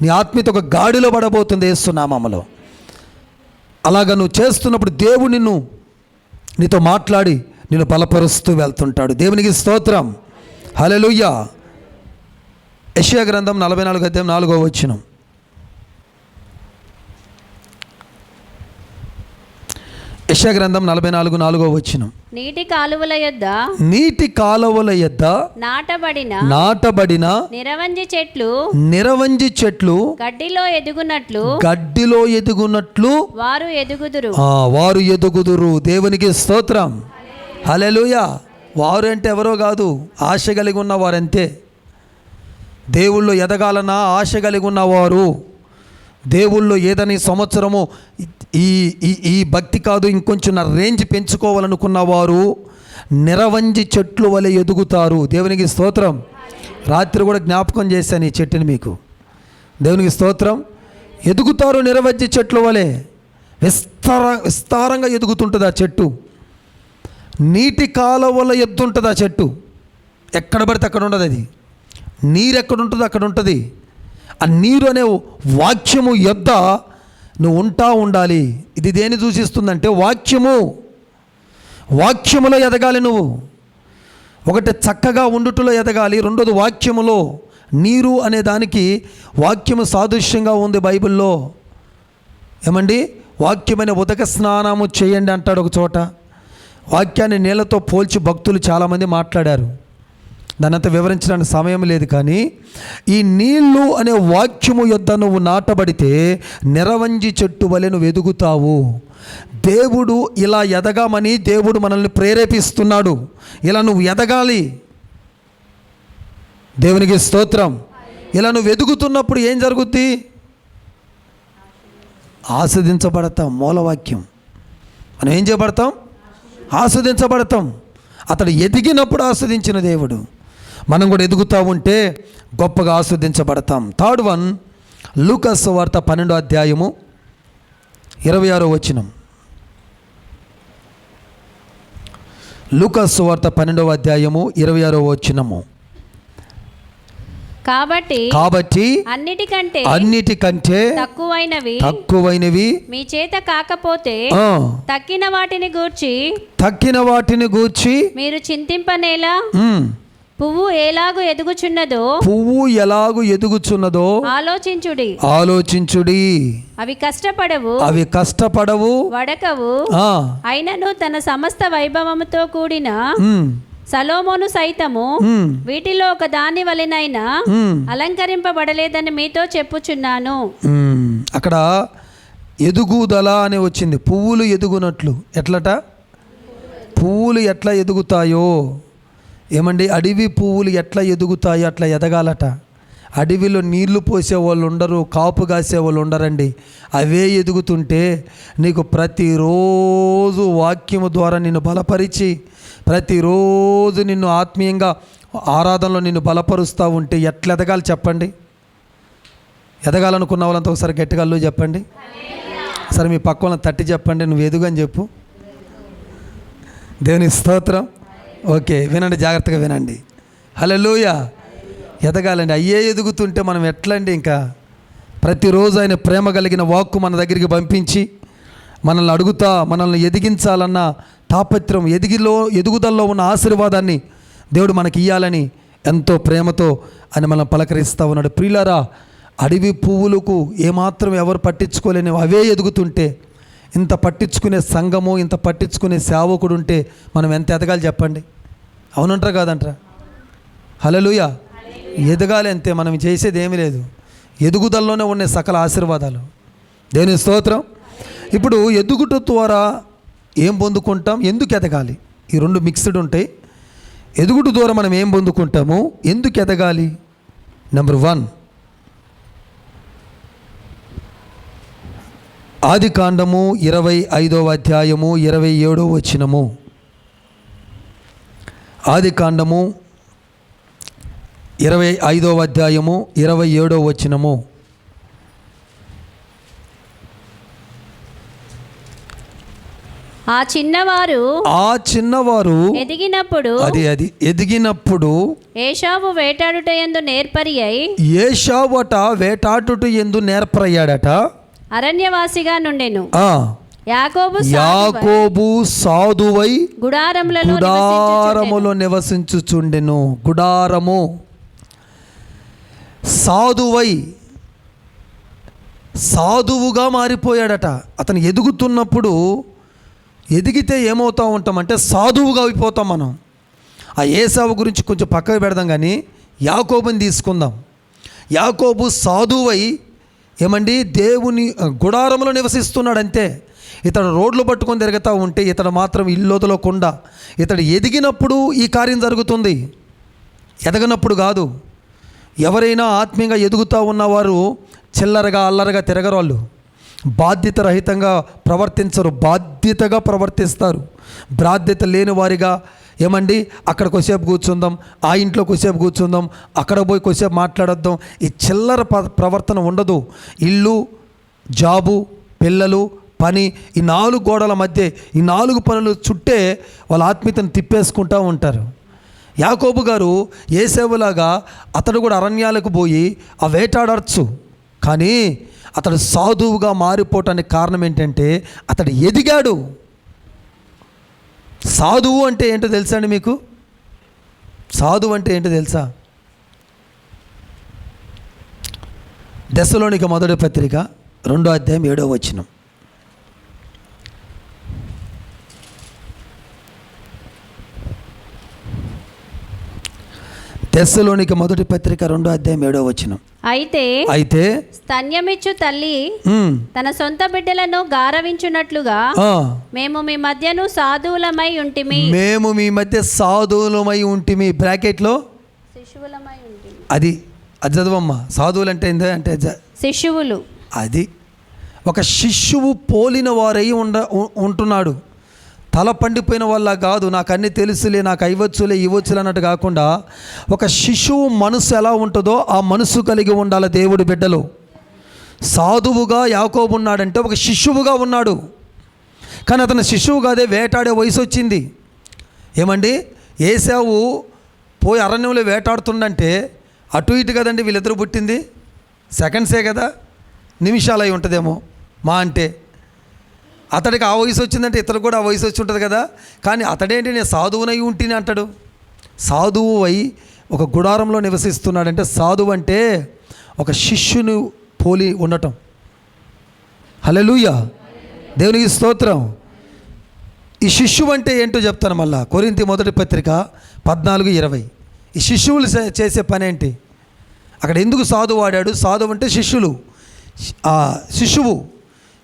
నీ ఆత్మీయత ఒక గాడిలో పడబోతుంది యేసు నామములో. అలాగా నువ్వు చేస్తున్నప్పుడు దేవుడు నీతో మాట్లాడి నిన్ను బలపరుస్తూ వెళ్తుంటాడు. దేవునికి స్తోత్రం. హల్లెలూయా. యెషయా గ్రంథం 44 అధ్యాయం 4వ వచనం. యెషయా గ్రంథం 44 4వ వచనం. నీటి కాలువల యొద్ద నాటబడిన నిరవంజి చెట్లు గడ్డిలో ఎదుగునట్లు వారు ఎదుగుదురు. దేవునికి స్తోత్రం. హల్లెలూయా. వారు అంటే ఎవరో కాదు, ఆశ కలిగి ఉన్నవారంతే. దేవుళ్ళు ఎదగాలన్నా ఆశ కలిగి ఉన్నవారు, దేవుళ్ళు ఏదని సంవత్సరము ఈ భక్తి కాదు ఇంకొంచెం నా రేంజ్ పెంచుకోవాలనుకున్నవారు నిరవంజి చెట్లు వలె ఎదుగుతారు. దేవునికి స్తోత్రం. రాత్రి కూడా జ్ఞాపకం చేశాను ఈ చెట్టుని మీకు. దేవునికి స్తోత్రం. ఎదుగుతారు నిరవంజి చెట్ల వలె. విస్తారంగా ఎదుగుతుంటుంది ఆ చెట్టు. నీటి కాలువల ఎద్దుంటుంది ఆ చెట్టు. ఎక్కడ పడితే అక్కడ ఉండదు. అది నీరు ఎక్కడ ఉంటుందో అక్కడ ఉంటుంది. ఆ నీరు అనే వాక్యము యొద్ద నువ్వు ఉండాలి. ఇది దేని సూచిస్తుందంటే వాక్యములో ఎదగాలి నువ్వు. ఒకటి చక్కగా ఉండుటలో ఎదగాలి, రెండోది వాక్యములో. నీరు అనే దానికి వాక్యము సాదృశ్యంగా ఉంది బైబిల్లో. ఏమండి, వాక్యమైన ఉదక స్నానము చేయండి అంటాడు ఒక చోట. వాక్యాన్ని నీళ్ళతో పోల్చి భక్తులు చాలామంది మాట్లాడారు. దానంతా వివరించడానికి సమయం లేదు. కానీ ఈ నీళ్ళు అనే వాక్యము యొద్ద నువ్వు నాటబడితే నిరవంజి చెట్టు వలె నువ్వు ఎదుగుతావు. దేవుడు ఇలా ఎదగామని దేవుడు మనల్ని ప్రేరేపిస్తున్నాడు. ఇలా నువ్వు ఎదగాలి. దేవునికి స్తోత్రం. ఇలా నువ్వు ఎదుగుతున్నప్పుడు ఏం జరుగుద్ది? ఆస్వాదించబడతాం. మూలవాక్యం. మనం ఏం చేయబడతాం? ఆస్వాదించబడతాం. అతడు ఎదిగినప్పుడు ఆస్వాదించిన దేవుడు. మనం కూడా ఎదుగుతూ ఉంటే గొప్పగా ఆస్వాదించబడతాం. థర్డ్ వన్, లూకాసు వార్త 12వ అధ్యాయము 26వ వచనం. లూకాసు వార్త 12వ అధ్యాయము 26వ వచనము. కాబట్టి అన్నిటికంటే తక్కువైనవి మీ చేత కాకపోతే తక్కిన వాటిని గూర్చి మీరు చింతింపనేలా? పువ్వు ఎలాగు ఎదుగుచున్నదో ఆలోచించుడి. అవి కష్టపడవు వడకవు. అయినను తన సమస్త వైభవముతో కూడిన సలోమోను సైతము వీటిలో ఒక దాని వలెనైనా అలంకరింపబడలేదని మీతో చెప్పుచున్నాను. అక్కడ ఎదుగుదల అని వచ్చింది. పువ్వులు ఎదుగునట్లు. ఎట్లట? పువ్వులు ఎట్లా ఎదుగుతాయో ఏమండి, అడవి పువ్వులు ఎట్లా ఎదుగుతాయో అట్లా ఎదగాలట. అడవిలో నీళ్లు పోసేవాళ్ళు ఉండరు, కాపు కాసేవాళ్ళు ఉండరండి. అవే ఎదుగుతుంటే నీకు ప్రతిరోజు వాక్యము ద్వారా నిన్ను బలపరిచి, ప్రతిరోజు నిన్ను ఆత్మీయంగా ఆరాధనలో నిన్ను బలపరుస్తూ ఉంటే ఎట్లా ఎదగాలి చెప్పండి? ఎదగాలనుకున్న వాళ్ళంతా ఒకసారి గట్టిగా చెప్పండి. సరే మీ పక్క వాళ్ళని తట్టి చెప్పండి, నువ్వు ఎదుగని చెప్పు. దేవుని స్తోత్రం. ఓకే, వినండి, జాగ్రత్తగా వినండి. హల్లెలూయా. ఎదగాలండి. అయ్యే ఎదుగుతుంటే మనం ఎట్లండి? ఇంకా ప్రతిరోజు ఆయన ప్రేమ కలిగిన వాక్కు మన దగ్గరికి పంపించి మనల్ని అడుగుతా, మనల్ని ఎదిగించాలన్న తాపత్రం, ఎదుగుదలలో ఉన్న ఆశీర్వాదాన్ని దేవుడు మనకి ఇవ్వాలని ఎంతో ప్రేమతో ఆయన మనల్ని పలకరిస్తూ ఉన్నాడు. ప్రియులారా, అడవి పువ్వులకు ఏమాత్రం ఎవరు పట్టించుకోలేని అవే ఎదుగుతుంటే, ఇంత పట్టించుకునే సంఘము, ఇంత పట్టించుకునే సేవకుడు ఉంటే మనం ఎంత ఎదగాలి చెప్పండి? అవునంటారా కాదంటారా? హల్లెలూయా. ఎదగాలి అంతే. మనం చేసేది ఏమీ లేదు. ఎదుగుదలలోనే ఉన్న సకల ఆశీర్వాదాలు. దేవుని స్తోత్రం. ఇప్పుడు ఎదుగుట ద్వారా ఏం పొందుకుంటాం, ఎందుకు ఎదగాలి? ఈ రెండు మిక్స్డ్ ఉంటాయి. ఎదుగుట ద్వారా మనం ఏం పొందుకుంటాము, ఎందుకు ఎదగాలి? నెంబర్ 1, ఆదికాండము 25వ అధ్యాయము 27వ వచనము. ఆదికాండము 25వ అధ్యాయము 27వ వచనము. ఆ చిన్నవారు ఎదిగినప్పుడు ఏశావు వేటాడుటయందు నేర్పరయ్యాడట. అరణ్యవాసిగా నుండెను. యాకోబు సాధువై గుడారములో నివసించుచుండెను. గుడారము సాధువుగా మారిపోయాడట. అతను ఎదుగుతున్నప్పుడు, ఎదిగితే ఏమవుతూ ఉంటామంటే సాధువుగా అయిపోతాం మనం. ఆ ఏసావు గురించి కొంచెం పక్కకు పెడదాం, కానీ యాకోబుని తీసుకుందాం. యాకోబు సాధువై ఏమండి దేవుని గుడారంలో నివసిస్తున్నాడు అంతే. ఇతడు రోడ్లు పట్టుకొని తిరుగుతూ ఉంటే ఇతడు మాత్రం ఇల్లు వదలకుండా, ఇతడు ఎదిగినప్పుడు ఈ కార్యం జరుగుతుంది, ఎదగనప్పుడు కాదు. ఎవరైనా ఆత్మీయంగా ఎదుగుతూ ఉన్నవారు చిల్లరగా అల్లరగా తిరగరు. వాళ్ళు బాధ్యత రహితంగా ప్రవర్తించరు, బాధ్యతగా ప్రవర్తిస్తారు. బాధ్యత లేని వారిగా ఏమండి అక్కడ కొద్దిసేపు కూర్చుందాం, ఆ ఇంట్లో కొద్దిసేపు కూర్చుందాం, అక్కడ పోయి కొద్దిసేపు మాట్లాడొద్దాం, ఈ చిల్లర ప్రవర్తన ఉండదు. ఇల్లు, జాబు, పిల్లలు, పని, ఈ 4 గోడల మధ్య ఈ 4 పనులు చుట్టే వాళ్ళ ఆత్మీయతను తిప్పేసుకుంటూ ఉంటారు. యాకోబు గారు ఏసేవులాగా అతడు కూడా అరణ్యాలకు పోయి ఆ వేటాడచ్చు, కానీ అతడు సాధువుగా మారిపోవటానికి కారణం ఏంటంటే అతడు ఎదిగాడు. సాధువు అంటే ఏంటో తెలుసా అండి మీకు? సాధువు అంటే ఏంటో తెలుసా? దెస్సలోనిక మొదటి పత్రిక 2వ అధ్యాయం 7వ వచనం. దెస్సలోనిక మొదటి పత్రిక 2వ అధ్యాయం 7వ వచనం. అయితే స్తన్యమిచ్చు తల్లి తన సొంత బిడ్డలను గారవించున్నట్లుగా మేము మీ మధ్యను సాధువులమై ఉంటిమి. బ్రాకెట్లో శిశువులమై ఉంటిమి. అది అది చదవమ్మా. సాధువులు అంటే ఏంది అంటే శిశువులు. అది ఒక శిష్యువు పోలిన వారై ఉంటున్నాడు. తల పండిపోయిన వల్ల కాదు, నాకు అన్నీ తెలుసులే, నాకు అయ్యవచ్చులే ఇవ్వచ్చులే అన్నట్టు కాకుండా ఒక శిశువు మనసు ఎలా ఉంటుందో ఆ మనసు కలిగి ఉండాలి దేవుడి బిడ్డలు. సాధువుగా యాకోబు ఉన్నాడంటే ఒక శిశువుగా ఉన్నాడు. కానీ అతను శిశువు కాదే, వేటాడే వయసు వచ్చింది. ఏమండి, ఏశావు పోయి అరణ్యంలో వేటాడుతుండంటే అటు ఇటు కదండి వీళ్ళిద్దరూ పుట్టింది, సెకండ్సే కదా, నిమిషాలు అయి ఉంటుందేమో మా అంటే. అతడికి ఆ వయసు వచ్చిందంటే ఇతడు కూడా ఆ వయసు వచ్చి ఉంటుంది కదా. కానీ అతడేంటి, నేను సాధువునై ఉంటిని అంటాడు. సాధువు అయి ఒక గుడారంలో నివసిస్తున్నాడంటే సాధువు అంటే ఒక శిష్యుని పోలి ఉండటం. హల్లెలూయా, దేవునికి స్తోత్రం. ఈ శిష్యువు అంటే ఏంటో చెప్తాను మళ్ళా. కొరింథీ మొదటి పత్రిక 14:20. ఈ శిష్యువులు చేసే పని ఏంటి, అక్కడ ఎందుకు సాధువు వాడాడు? సాధువు అంటే శిష్యులు,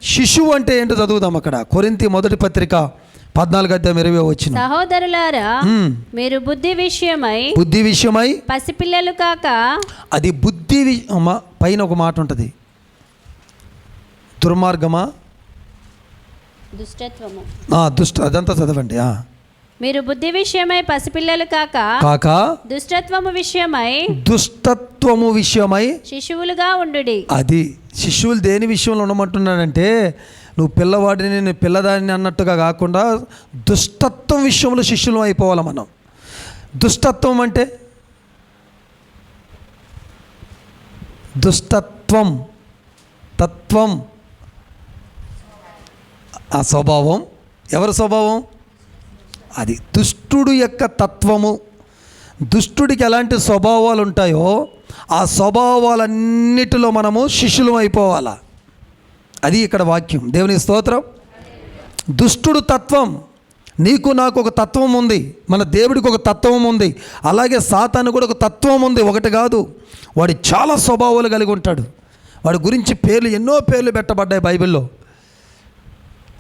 శిశువు అంటే ఏంటో చదువుదాం అక్కడ. కొరింథీ మొదటి పత్రిక 14:20. సహోదరులారా, మీరు బుద్ధి విషయమై పసిపిల్లలు కాక. అది బుద్ధి పైన ఒక మాట ఉంటుంది, దుర్మార్గమా దుష్టత్వము, అదంతా చదవండి. మీరు బుద్ధి విషయమై పసిపిల్లలు కాక దుష్టత్వము విషయమై శిశువులుగా ఉండుడి. అది శిశువులు దేని విషయంలో ఉండమంటున్నాడంటే, నువ్వు పిల్లవాడిని నేను పిల్లదాన్ని అన్నట్టుగా కాకుండా దుష్టత్వం విషయంలో శిష్యులు అయిపోవాలి మనం. దుష్టత్వం అంటే దుష్టత్వం, తత్వం, ఆ స్వభావం. ఎవరి స్వభావం? అది దుష్టుడు యొక్క తత్వము. దుష్టుడికి ఎలాంటి స్వభావాలు ఉంటాయో ఆ స్వభావాలన్నిటిలో మనము శిష్యులం అయిపోవాలా. అది ఇక్కడ వాక్యం. దేవుని స్తోత్రం. దుష్టుడు తత్వం, నీకు నాకు ఒక తత్వం ఉంది, మన దేవుడికి ఒక తత్వం ఉంది, అలాగే సాతాను కూడా ఒక తత్వం ఉంది. ఒకటి కాదు, వాడు చాలా స్వభావాలు కలిగి ఉంటాడు. వాడి గురించి పేర్లు, ఎన్నో పేర్లు పెట్టబడ్డాయి బైబిల్లో.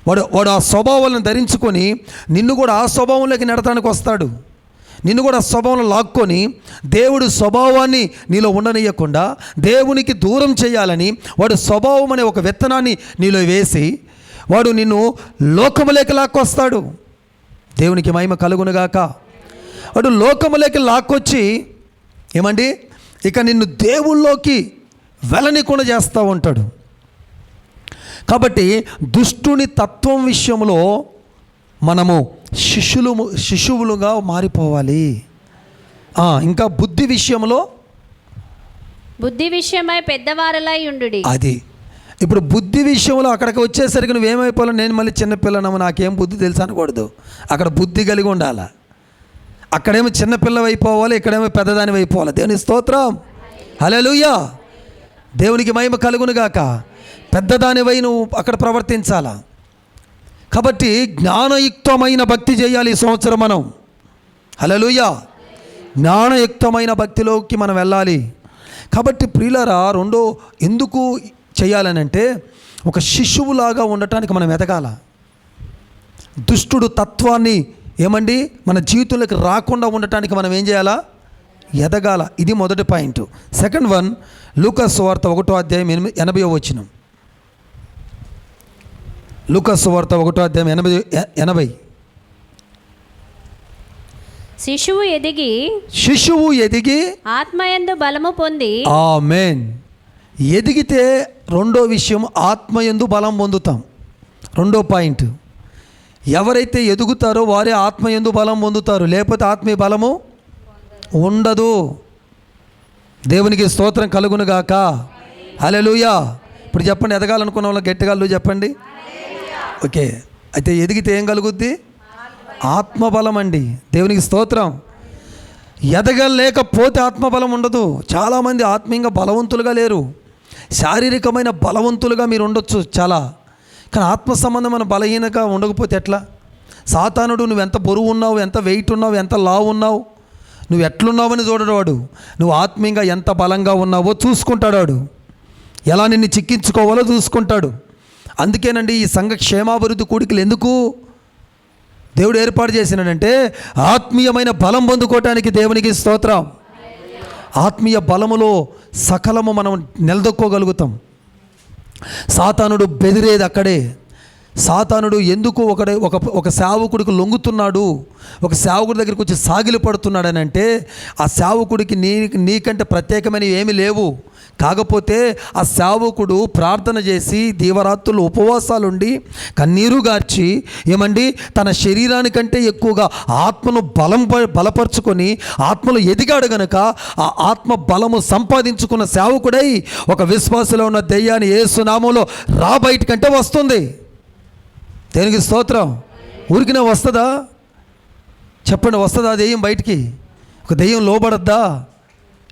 వాడు ఆ స్వభావాలను ధరించుకొని నిన్ను కూడా ఆ స్వభావంలోకి నెడతానికి వస్తాడు. నిన్ను కూడా ఆ స్వభావంలో లాక్కొని దేవుడి స్వభావాన్ని నీలో ఉండనీయకుండా దేవునికి దూరం చేయాలని వాడు స్వభావం అనే ఒక విత్తనాన్ని నీలో వేసి వాడు నిన్ను లోకములోకి లాక్కొస్తాడు. దేవునికి మహిమ కలుగునుగాక. వాడు లోకములోకి లాక్కొచ్చి ఏమండి ఇక నిన్ను దేవుళ్ళలోకి వెళ్ళనీకుండా చేస్తూ ఉంటాడు. కాబట్టి దుష్టుని తత్వం విషయంలో మనము శిశువులుగా మారిపోవాలి. ఇంకా బుద్ధి విషయమై పెద్దవారలై ఉండుడి. అది ఇప్పుడు బుద్ధి విషయంలో అక్కడికి వచ్చేసరికి నువ్వేమైపోవాలి, నేను మళ్ళీ చిన్నపిల్లనము నాకేం బుద్ధి తెలుసు అనకూడదు. అక్కడ బుద్ధి కలిగి ఉండాలి. అక్కడేమో చిన్నపిల్లవి అయిపోవాలి, ఇక్కడేమో పెద్దదానివి అయిపోవాలి. దేవుని స్తోత్రం, హల్లెలూయా, దేవునికి మహిమ కలుగునుగాక. పెద్దదానివై నువ్వు అక్కడ ప్రవర్తించాలా. కాబట్టి జ్ఞానయుక్తమైన భక్తి చేయాలి ఈ సంవత్సరం మనం. హల్లెలూయా, జ్ఞానయుక్తమైన భక్తిలోకి మనం వెళ్ళాలి. కాబట్టి ప్రియులారా, రెండో ఎందుకు చేయాలనంటే ఒక శిశువులాగా ఉండటానికి మనం ఎదగాల. దుష్టుడు తత్వాన్ని ఏమండి మన జీవితంలోకి రాకుండా ఉండటానికి మనం ఏం చేయాలా? ఎదగాల. ఇది మొదటి పాయింట్. సెకండ్ వన్, లూకా సువార్త 1:80. లూకా సువార్త 1:80. శిశువు ఎదిగి ఆత్మయందు బలము పొంది. ఆమేన్. ఎదిగితే రెండో విషయం, ఆత్మయందు బలం పొందుతాం. రెండో పాయింట్, ఎవరైతే ఎదుగుతారో వారే ఆత్మయందు బలం పొందుతారు, లేకపోతే ఆత్మీయ బలము ఉండదు. దేవునికి స్తోత్రం కలుగునుగాక. హల్లెలూయా. ఇప్పుడు చెప్పండి, ఎదగాలనుకున్న వాళ్ళు గట్టిగా చెప్పండి. ఓకే, అయితే ఎదిగితే ఏం కలుగుద్ది? ఆత్మబలం అండి. దేవునికి స్తోత్రం. ఎదగలేకపోతే ఆత్మబలం ఉండదు. చాలామంది ఆత్మీయంగా బలవంతులుగా లేరు, శారీరకమైన బలవంతులుగా మీరు ఉండొచ్చు చాలా, కానీ ఆత్మ సంబంధమైన బలహీనగా ఉండకపోతే ఎట్లా? సాతానుడు నువ్వు ఎంత బరువు ఉన్నావు, ఎంత వెయిట్ ఉన్నావు, ఎంత లావు ఉన్నావు, నువ్వు ఎట్లున్నావని చూడడు వాడు. నువ్వు ఆత్మీయంగా ఎంత బలంగా ఉన్నావో చూసుకుంటాడు వాడు. ఎలా నిన్ను చిక్కించుకోవాలో చూసుకుంటాడు. అందుకేనండి ఈ సంఘ క్షేమాభివృద్ధి కూడికలు ఎందుకు దేవుడు ఏర్పాటు చేసినాడంటే ఆత్మీయమైన బలం పొందుకోవటానికి. దేవునికి స్తోత్రం. ఆత్మీయ బలములో సకలము మనం నిలదొక్కోగలుగుతాం. సాతానుడు బెదిరేది అక్కడే. సాతానుడు ఎందుకు ఒక సేవకుడికి లొంగుతున్నాడు, ఒక సేవకుడి దగ్గరికి వచ్చి సాగిలి పడుతున్నాడని అంటే, ఆ సేవకుడికి నీకంటే ప్రత్యేకమైనవి ఏమీ లేవు. కాకపోతే ఆ సేవకుడు ప్రార్థన చేసి దీవరాత్రులు ఉపవాసాలుండి కన్నీరు గార్చి ఏమండి తన శరీరానికంటే ఎక్కువగా ఆత్మను బలపరుచుకొని ఆత్మలో ఎదిగాడు గనుక ఆ ఆత్మ బలము సంపాదించుకున్న సేవకుడై ఒక విశ్వాసంలో ఉన్న దెయ్యాన్ని యేసు నామములో రా బయటికంటే వస్తుంది. దేనికి స్తోత్రం. ఊరికినే వస్తుందా చెప్పండి? వస్తుందా దెయ్యం బయటికి? ఒక దెయ్యం లోబడద్దా?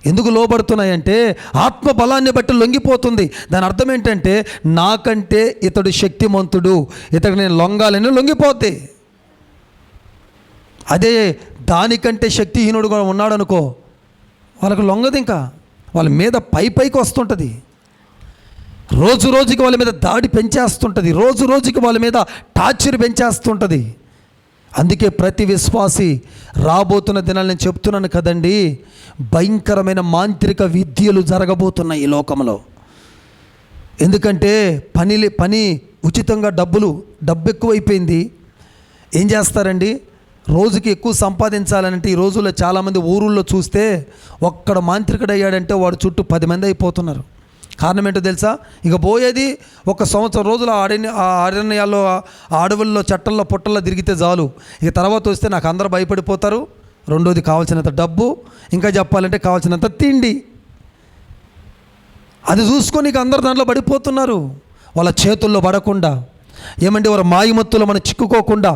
ఎందుకు లోబడుతున్నాయంటే ఆత్మ బలాన్ని బట్టి లొంగిపోతుంది. దాని అర్థం ఏంటంటే నాకంటే ఇతడు శక్తిమంతుడు, ఇతడు నేను లొంగాలని లొంగిపోద్ది. అదే దానికంటే శక్తిహీనుడుగా ఉన్నాడు అనుకో, వాళ్ళకు లొంగదు. ఇంకా వాళ్ళ మీద పైకి వస్తుంటుంది. రోజు రోజుకి వాళ్ళ మీద దాడి పెంచేస్తుంటుంది. రోజు రోజుకి వాళ్ళ మీద టార్చర్ పెంచేస్తుంటుంది. అందుకే ప్రతి విశ్వాసి రాబోతున్న దినాలు నేను చెప్తున్నాను కదండి, భయంకరమైన మాంత్రిక విద్యలు జరగబోతున్నాయి ఈ లోకంలో. ఎందుకంటే పని ఉచితంగా డబ్బు ఎక్కువైపోయింది. ఏం చేస్తారండి, రోజుకి ఎక్కువ సంపాదించాలంటే ఈ రోజుల్లో చాలామంది ఊరుల్లో చూస్తే ఒక్కడ మాంత్రికుడు అయ్యాడంటే వాడు చుట్టూ 10 మంది అయిపోతున్నారు. కారణం ఏంటో తెలుసా? ఇక పోయేది 1 సంవత్సరం రోజులు ఆ అరణ్యాల్లో ఆ అడవుల్లో చట్టల్లో పుట్టల్లో తిరిగితే చాలు. ఇక తర్వాత వస్తే నాకు అందరూ భయపడిపోతారు. రెండోది కావాల్సినంత డబ్బు, ఇంకా చెప్పాలంటే కావాల్సినంత తిండి. అది చూసుకొని ఇక అందరు దాంట్లో పడిపోతున్నారు. వాళ్ళ చేతుల్లో పడకుండా ఏమంటే వారు మాయమత్తులో మనం చిక్కుకోకుండా,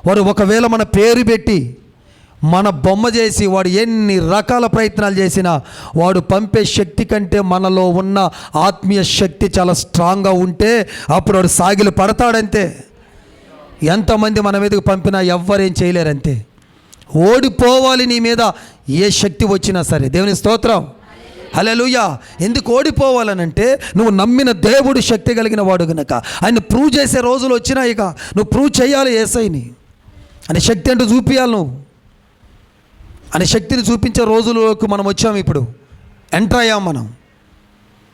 వారు ఒకవేళ మన పేరు పెట్టి మన బొమ్మ చేసి వాడు ఎన్ని రకాల ప్రయత్నాలు చేసినా వాడు పంపే శక్తి కంటే మనలో ఉన్న ఆత్మీయ శక్తి చాలా స్ట్రాంగ్గా ఉంటే అప్పుడు వాడు సాగిలు పడతాడంతే. ఎంతమంది మన మీదకి పంపినా ఎవ్వరేం చేయలేరంతే. ఓడిపోవాలి నీ మీద ఏ శక్తి వచ్చినా సరే. దేవుని స్తోత్రం, హల్లెలూయా. ఎందుకు ఓడిపోవాలనంటే నువ్వు నమ్మిన దేవుడు శక్తి కలిగిన వాడు గనక ఆయన ప్రూవ్ చేసే రోజులు వచ్చినాయి. ఇక నువ్వు ప్రూవ్ చేయాలి యేసయ్యని అనే శక్తి అంటూ చూపించాలి. నువ్వు అనే శక్తిని చూపించే రోజులకు మనం వచ్చాము. ఇప్పుడు ఎంటర్ అయ్యాం.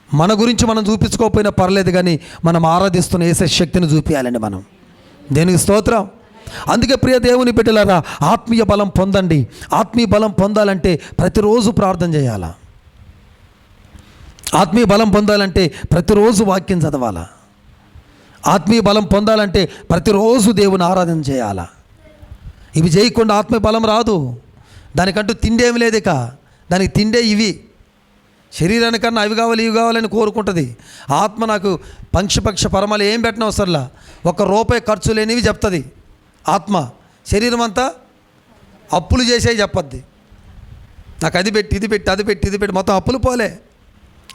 మన గురించి మనం చూపించుకోకపోయినా పర్లేదు, కానీ మనం ఆరాధిస్తున్న యేసే శక్తిని చూపించాలండి మనం. దేనికి స్తోత్రం. అందుకే ప్రియ దేవుని బిడ్డలారా, ఆత్మీయ బలం పొందండి. ఆత్మీయ బలం పొందాలంటే ప్రతిరోజు ప్రార్థన చేయాలా. ఆత్మీయ బలం పొందాలంటే ప్రతిరోజు వాక్యం చదవాలా. ఆత్మీయ బలం పొందాలంటే ప్రతిరోజు దేవుని ఆరాధన చేయాలా. ఇవి చేయకుండా ఆత్మీయ బలం రాదు. దానికంటూ తిండేమి లేదు. ఇక దానికి తిండే ఇవి. శరీరానికన్నా అవి కావాలి ఇవి కావాలని కోరుకుంటుంది. ఆత్మ నాకు పక్ష పరమాలు ఏం పెట్టిన అవసరంలా, ₹1 ఖర్చు లేనివి చెప్తుంది ఆత్మ. శరీరం అంతా అప్పులు చేసే చెప్పద్ది. నాకు అది పెట్టి ఇది పెట్టి అది పెట్టి ఇది పెట్టి మొత్తం అప్పులు పోలే.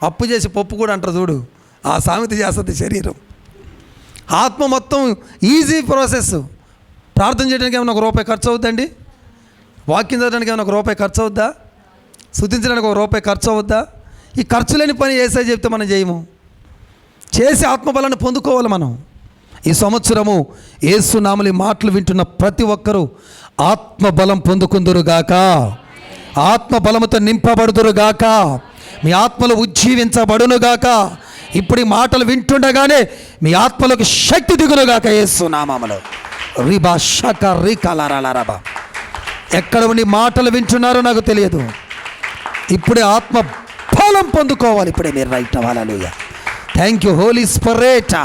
అప్పు చేసి పప్పు కూడా అంటారు చూడు, ఆ సామెత చేస్తుంది శరీరం. ఆత్మ మొత్తం ఈజీ ప్రాసెస్. ప్రార్థన చేయడానికి ఏమైనా ₹1 ఖర్చు అవుద్దండి? వాక్యం చదవడానికి ఏమైనా ₹1 ఖర్చు అవుద్దా? స్తుతించడానికి ₹1 ఖర్చు అవుద్దా? ఈ ఖర్చు లేని పని యేసయ్య చెప్తే మనం చేయము. చేసి ఆత్మబలాన్ని పొందుకోవాలి మనం. ఈ సంవత్సరము యేసు నామములో మాటలు వింటున్న ప్రతి ఒక్కరూ ఆత్మబలం పొందుకుందురుగాక, ఆత్మబలముతో నింపబడుదురుగాక, మీ ఆత్మలు ఉజ్జీవించబడునుగాక. ఇప్పుడు ఈ మాటలు వింటుండగానే మీ ఆత్మలకు శక్తి దిగునుగాక యేసు నామములో. రిబా షక రికలరలరబా. ఎక్కడ ఉండి మాటలు వింటున్నారో నాకు తెలియదు. ఇప్పుడే ఆత్మ బలం పొందుకోవాలి. ఇప్పుడే మీరు రైట్ అవ్వాలి. Hallelujah. Thank you Holy Spirit.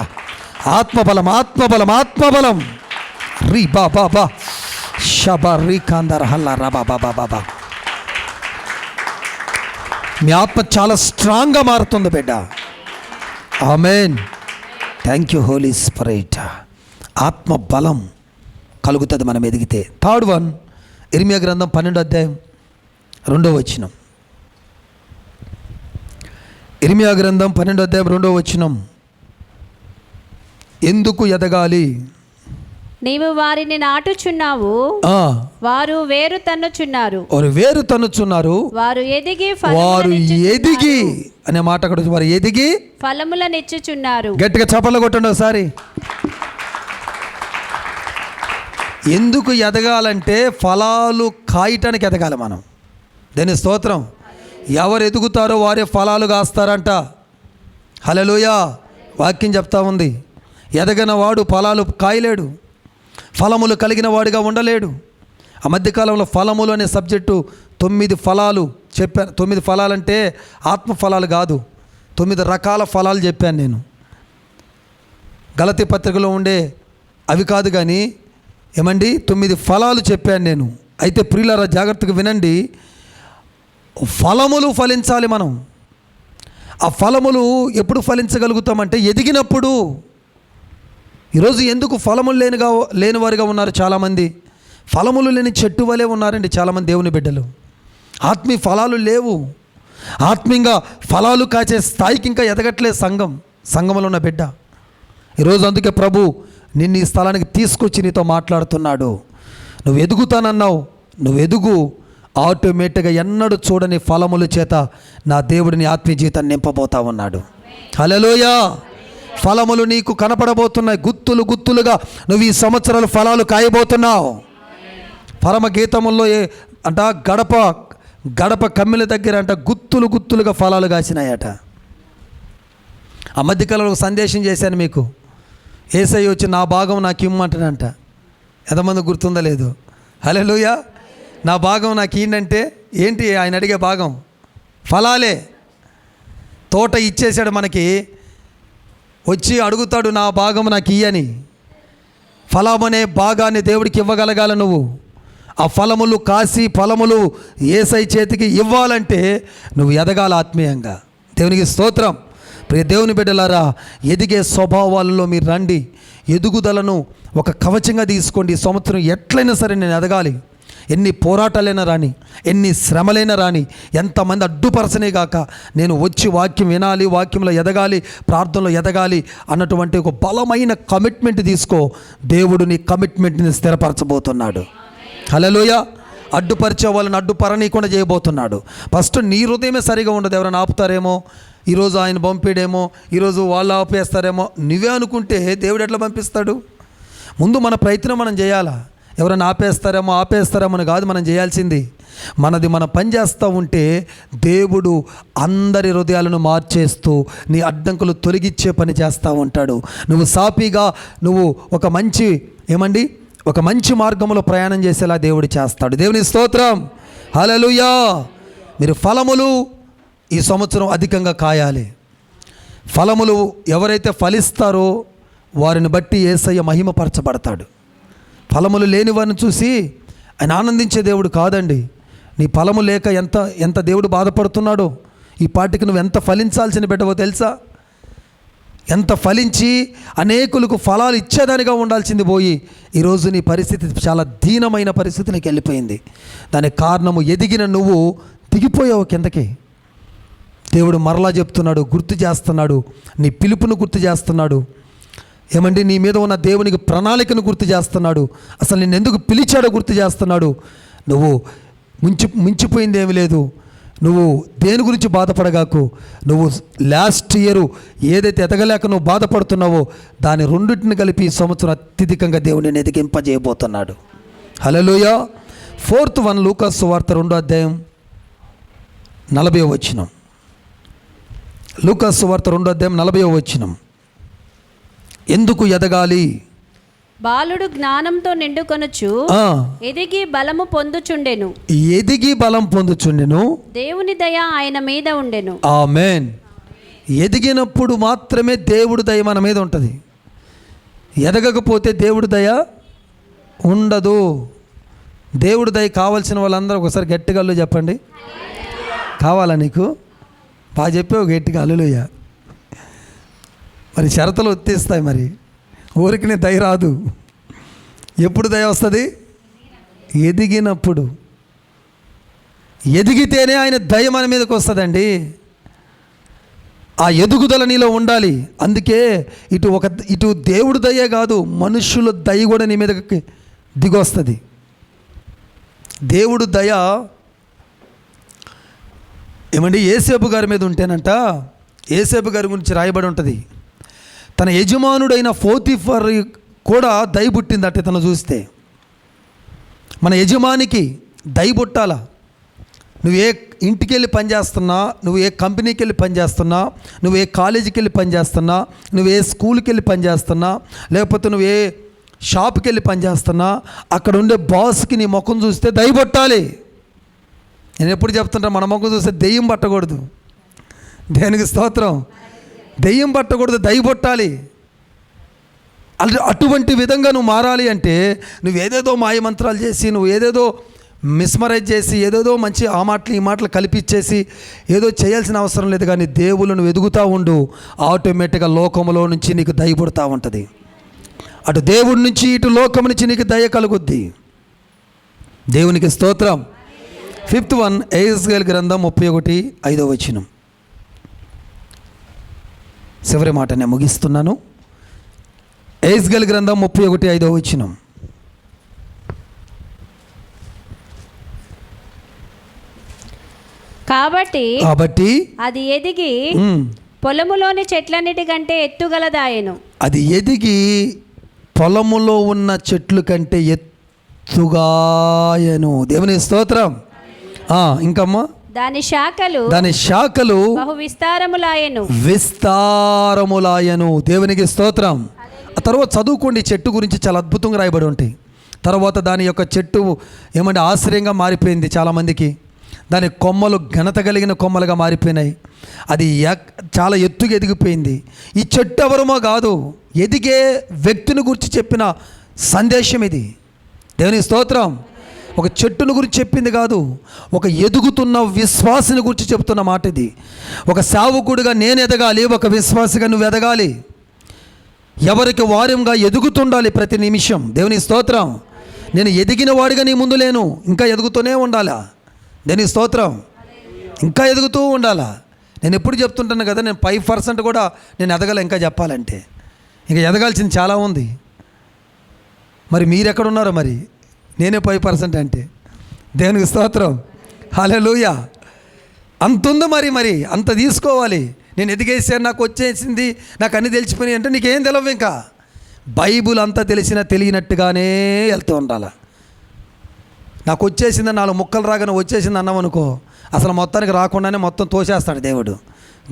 ఆత్మబలం ఆత్మబలం ఆత్మబలం. రీ బా బా బా షబా రీ కాందర్ హల్లా రబా బాబా బాబా. మీ ఆత్మ చాలా స్ట్రాంగ్గా మారుతుంది బిడ్డ. Amen. Thank you Holy Spirit. ఆత్మ బలం కలుగుతుంది మనం ఎదిగితే. థర్డ్ వన్, ఇర్మియా గ్రంథం 12:2. ఇర్మియా గ్రంథం 12:2. ఎందుకు ఎదగాలి? నీవు వారిని నాటుచున్నావు, వారు వేరు తన్నుచున్నారు. వారు ఎదిగి అనే మాట అక్కడ వారు ఎదిగి ఫలములనిచ్చుచున్నారు. గట్టిగా చప్పట్లు కొట్టండి ఒకసారి. ఎందుకు ఎదగాలంటే ఫలాలు కాయటానికి ఎదగాలి మనం. దేని స్తోత్రం. ఎవరు ఎదుగుతారో వారే ఫలాలు కాస్తారంట. హల్లెలూయా. వాక్యం చెప్తా ఉంది, ఎదగన వాడు ఫలాలు కాయలేడు, ఫలములు కలిగిన వాడిగా ఉండలేడు. ఆ మధ్యకాలంలో ఫలములు అనే సబ్జెక్టు 9 ఫలాలు చెప్పాను. 9 ఫలాలంటే ఆత్మ ఫలాలు కాదు, 9 రకాల ఫలాలు చెప్పాను నేను. గలతీ పత్రికలో ఉండే అవి కాదు కానీ 9 ఫలాలు చెప్పాను నేను. అయితే ప్రియులారా జాగ్రత్తగా వినండి, ఫలములు ఫలించాలి మనం. ఆ ఫలములు ఎప్పుడు ఫలించగలుగుతామంటే ఎదిగినప్పుడు. ఈరోజు ఎందుకు ఫలములు లేని వారిగా ఉన్నారు చాలామంది? ఫలములు లేని చెట్టు వలె ఉన్నారండి చాలామంది దేవుని బిడ్డలు. ఆత్మీయ ఫలాలు లేవు, ఆత్మీయంగా ఫలాలు కాచే స్థాయికి ఇంకా ఎదగట్లేదు సంఘంలో ఉన్న బిడ్డ. ఈరోజు అందుకే ప్రభు నిన్ను ఈ స్థలానికి తీసుకొచ్చి నీతో మాట్లాడుతున్నాడు. నువ్వు ఎదుగుతానన్నావు, నువ్వు ఎదుగు. ఆటోమేటిక్గా ఎన్నడూ చూడని ఫలముల చేత నా దేవుడిని ఆత్మీయ జీవితాన్ని నింపబోతా ఉన్నాడు. హల్లెలూయా. ఫలములు నీకు కనపడబోతున్నాయి, గుత్తులుగా నువ్వు ఈ సంవత్సరాలు ఫలాలు కాయబోతున్నావు. పరమ గీతముల్లో అంట గడప కమ్మిల దగ్గర అంట గుత్తులుగా ఫలాలు కాసినాయట. ఆ మధ్యకాలంలో సందేశం చేశాను మీకు. యేసయ్య వచ్చి నా భాగం నాకు ఇమ్మంటాడంట. ఎంతమంది గుర్తుందా లేదు? హల్లెలూయా. నా భాగం నాకు ఏంటంటే ఏంటి ఆయన అడిగే భాగం? ఫలాలే. తోట ఇచ్చేసాడు మనకి, వచ్చి అడుగుతాడు నా భాగం నాకు ఇయ్యని. ఫలమనే భాగాన్ని దేవుడికి ఇవ్వగలగాల నువ్వు. ఆ ఫలములు కాసి ఫలములు యేసయ్య చేతికి ఇవ్వాలంటే నువ్వు ఎదగాల ఆత్మీయంగా. దేవునికి స్తోత్రం. ప్రియ దేవుని బిడ్డలారా, ఎదిగే స్వభావాలలో మీరు రండి. ఎదుగుదలను ఒక కవచంగా తీసుకోండి. ఈ సంవత్సరం ఎట్లయినా సరే నేను ఎదగాలి. ఎన్ని పోరాటాలైనా రాని, ఎన్ని శ్రమలైనా రాని, ఎంతమంది అడ్డుపరచనే గాక నేను వచ్చి వాక్యం వినాలి, వాక్యంలో ఎదగాలి, ప్రార్థనలో ఎదగాలి అన్నటువంటి ఒక బలమైన కమిట్మెంట్ తీసుకో. దేవుడు నీ కమిట్మెంట్ని స్థిరపరచబోతున్నాడు. హల్లెలూయా. అడ్డుపరిచే వాళ్ళని అడ్డుపరనీయకుండా చేయబోతున్నాడు. ఫస్ట్ నీ హృదయమే సరిగా ఉండదు. ఎవరైనా ఆపుతారేమో, ఈరోజు ఆయన పంపిడేమో, ఈరోజు వాళ్ళు ఆపేస్తారేమో, నువ్వే అనుకుంటే దేవుడు ఎట్లా పంపిస్తాడు? ముందు మన ప్రయత్నం మనం చేయాలా. ఎవరైనా ఆపేస్తారేమో అని కాదు మనం చేయాల్సింది. మనది మనం పని చేస్తూ ఉంటే దేవుడు అందరి హృదయాలను మార్చేస్తూ నీ అడ్డంకులు తొలగించే పని చేస్తూ ఉంటాడు. నువ్వు సాఫీగా నువ్వు ఒక మంచి మార్గంలో ప్రయాణం చేసేలా దేవుడు చేస్తాడు. దేవుని స్తోత్రం. హల్లెలూయా. మీరు ఫలములు ఈ సంవత్సరం అధికంగా కాయాలి. ఫలములు ఎవరైతే ఫలిస్తారో వారిని బట్టి యేసయ్య మహిమపరచబడతాడు. ఫలములు లేని వారిని చూసి ఆయన ఆనందించే దేవుడు కాదండి. నీ ఫలము లేక ఎంత దేవుడు బాధపడుతున్నాడో. ఈ పాటికి నువ్వు ఎంత ఫలించాల్సిన బిడ్డవో తెలుసా? ఎంత ఫలించి అనేకులకు ఫలాలు ఇచ్చేదానిగా ఉండాల్సింది పోయి ఈరోజు నీ పరిస్థితి చాలా దీనమైన పరిస్థితికి వెళ్ళిపోయింది. దానికి కారణము ఎదిగిన నువ్వు దిగిపోయావు కిందకి. దేవుడు మరలా చెప్తున్నాడు, గుర్తు చేస్తున్నాడు, నీ పిలుపును గుర్తు చేస్తున్నాడు. నీ మీద ఉన్న దేవునికి ప్రణాళికను గుర్తు చేస్తున్నాడు. అసలు నిన్ను ఎందుకు పిలిచాడో గుర్తు చేస్తున్నాడు. నువ్వు మించిపోయింది ఏమీ లేదు. నువ్వు దేని గురించి బాధపడగాకు. నువ్వు లాస్ట్ ఇయర్ ఏదైతే ఎదగలేక నువ్వు బాధపడుతున్నావో దాని రెండింటిని కలిపి ఈ సంవత్సరం అత్యధికంగా దేవుడిని ఎదిగింపజేయబోతున్నాడు. హల్లెలూయా. 4th one లూకాసు సువార్త 2వ అధ్యాయం 40వ వచనం. లూకాసు సువార్త 2వ అధ్యాయం 40వ వచనం. ఎందుకు ఎదగాలి? బాలుడు జ్ఞానంతో నిండుకొనుచు ఎదిగి బలము పొందుచుండెను. దేవుని దయ ఆయన మీద ఉండెను. ఆమేన్. ఎదిగినప్పుడు మాత్రమే దేవుడి దయ మన మీద ఉంటుంది. ఎదగకపోతే దేవుడి దయ ఉండదు. దేవుడి దయ కావాల్సిన వాళ్ళందరూ ఒకసారి గట్టిగా చెప్పండి. కావాలా నీకు? బాగా చెప్పావు గట్టిగా హల్లెలూయా. మరి షరతులు ఒత్తేస్తాయి. మరి ఊరికి దయ రాదు. ఎప్పుడు దయ వస్తుంది? ఎదిగినప్పుడు. ఎదిగితేనే ఆయన దయ మన మీదకి వస్తుందండి. ఆ ఎదుగుదల నీలో ఉండాలి. అందుకే ఇటు దేవుడు దయ కాదు, మనుషుల దయ కూడా నీ మీదకి దిగొస్తుంది. దేవుడు దయ యేసేపు గారి మీద ఉంటేనంట, యేసేపు గారి గురించి రాయబడి ఉంటుంది. తన యజమానుడైన పోతీఫర్ కూడా దయ పుట్టిందట తను చూస్తే. మన యజమానికి దయ పుట్టాల. నువ్వు ఏ ఇంటికి వెళ్ళి పనిచేస్తున్నా, నువ్వు ఏ కంపెనీకి వెళ్ళి పనిచేస్తున్నా, నువ్వు ఏ కాలేజీకి వెళ్ళి పనిచేస్తున్నా, నువ్వు ఏ స్కూల్కి వెళ్ళి పనిచేస్తున్నా, లేకపోతే నువ్వు ఏ షాప్కి వెళ్ళి పనిచేస్తున్నా, అక్కడ ఉండే బాస్కి నీ ముఖం చూస్తే దయబొట్టాలి. నేను ఎప్పుడు చెప్తుంటా, మన ముఖం చూస్తే దెయ్యం పట్టకూడదు. దేనికి స్తోత్రం. దెయ్యం పట్టకూడదు, దయబొట్టాలి. అటువంటి విధంగా నువ్వు మారాలి అంటే నువ్వు ఏదేదో మాయమంత్రాలు చేసి, నువ్వు ఏదేదో మిస్మరైజ్ చేసి, ఏదేదో మంచి ఆ మాటలు ఈ మాటలు కల్పించేసి ఏదో చేయాల్సిన అవసరం లేదు. కానీ దేవుళ్ళను ఎదుగుతూ ఉండు, ఆటోమేటిక్గా లోకంలో నుంచి నీకు దయ పుడతా ఉంటుంది. అటు దేవుడి నుంచి ఇటు లోకం నుంచి నీకు దయ కలుగుద్ది. దేవునికి స్తోత్రం. 5th వన్, యెహెజ్కేలు గ్రంథం 31:5. చివరి మాట నేను ముగిస్తున్నాను. యెహెజ్కేలు గ్రంథం 31:5. కాబట్టి అది ఎదిగి పొలములోని చెట్లన్నిటికంటే ఎత్తుగలదాయెను. అది ఎదిగి పొలములో ఉన్న చెట్లు కంటే ఎత్తుగాయను. దేవుని స్తోత్రం. ఇంకమ్మా, దాని శాఖలు బహు విస్తారములాయను. దేవునికి స్తోత్రం. ఆ తర్వాత చదువుకోండి, చెట్టు గురించి చాలా అద్భుతంగా రాయబడి ఉంటాయి. తర్వాత దాని యొక్క చెట్టు ఏమంటే ఆశ్రయంగా మారిపోయింది చాలామందికి. దాని కొమ్మలు ఘనత కలిగిన కొమ్మలుగా మారిపోయినాయి. అది చాలా ఎత్తుగా ఎదిగిపోయింది. ఈ చెట్టు ఎవరమో కాదు, ఎదిగే వ్యక్తిని గురించి చెప్పిన సందేశం ఇది. దేవుని స్తోత్రం. ఒక చెట్టును గురించి చెప్పింది కాదు, ఒక ఎదుగుతున్న విశ్వాసిని గురించి చెప్తున్న మాట ఇది. ఒక సేవకుడిగా నేను ఎదగాలి, ఒక విశ్వాసిగా నువ్వు ఎదగాలి. ఎవరికి వారంగా ఎదుగుతుండాలి ప్రతి నిమిషం. దేవుని స్తోత్రం. నేను ఎదిగిన వాడిగా నీ ముందు లేను, ఇంకా ఎదుగుతూనే ఉండాలా. దేవుని స్తోత్రం. ఇంకా ఎదుగుతూ ఉండాలా. నేను ఎప్పుడు చెప్తుంటాను కదా, నేను 5% కూడా నేను ఎదగల. ఇంకా చెప్పాలంటే ఇంకా ఎదగాల్సింది చాలా ఉంది. మరి మీరు ఎక్కడున్నారో, మరి నేనే 5% అంటే. దేవునికి స్తోత్రం. హల్లెలూయా. అంత ఉంది మరి అంత తీసుకోవాలి. నేను ఎదిగేసాను, నాకు వచ్చేసింది, నాకు అన్నీ తెలిసిపోయినాయి అంటే నీకేం తెలియవు. ఇంకా బైబుల్ అంతా తెలిసినా తెలియనట్టుగానే వెళ్తూ ఉండాలి. నాకు వచ్చేసిందని 4 ముక్కలు రాగానే వచ్చేసింది అన్నామనుకో, అసలు మొత్తానికి రాకుండానే మొత్తం తోసేస్తాడు దేవుడు.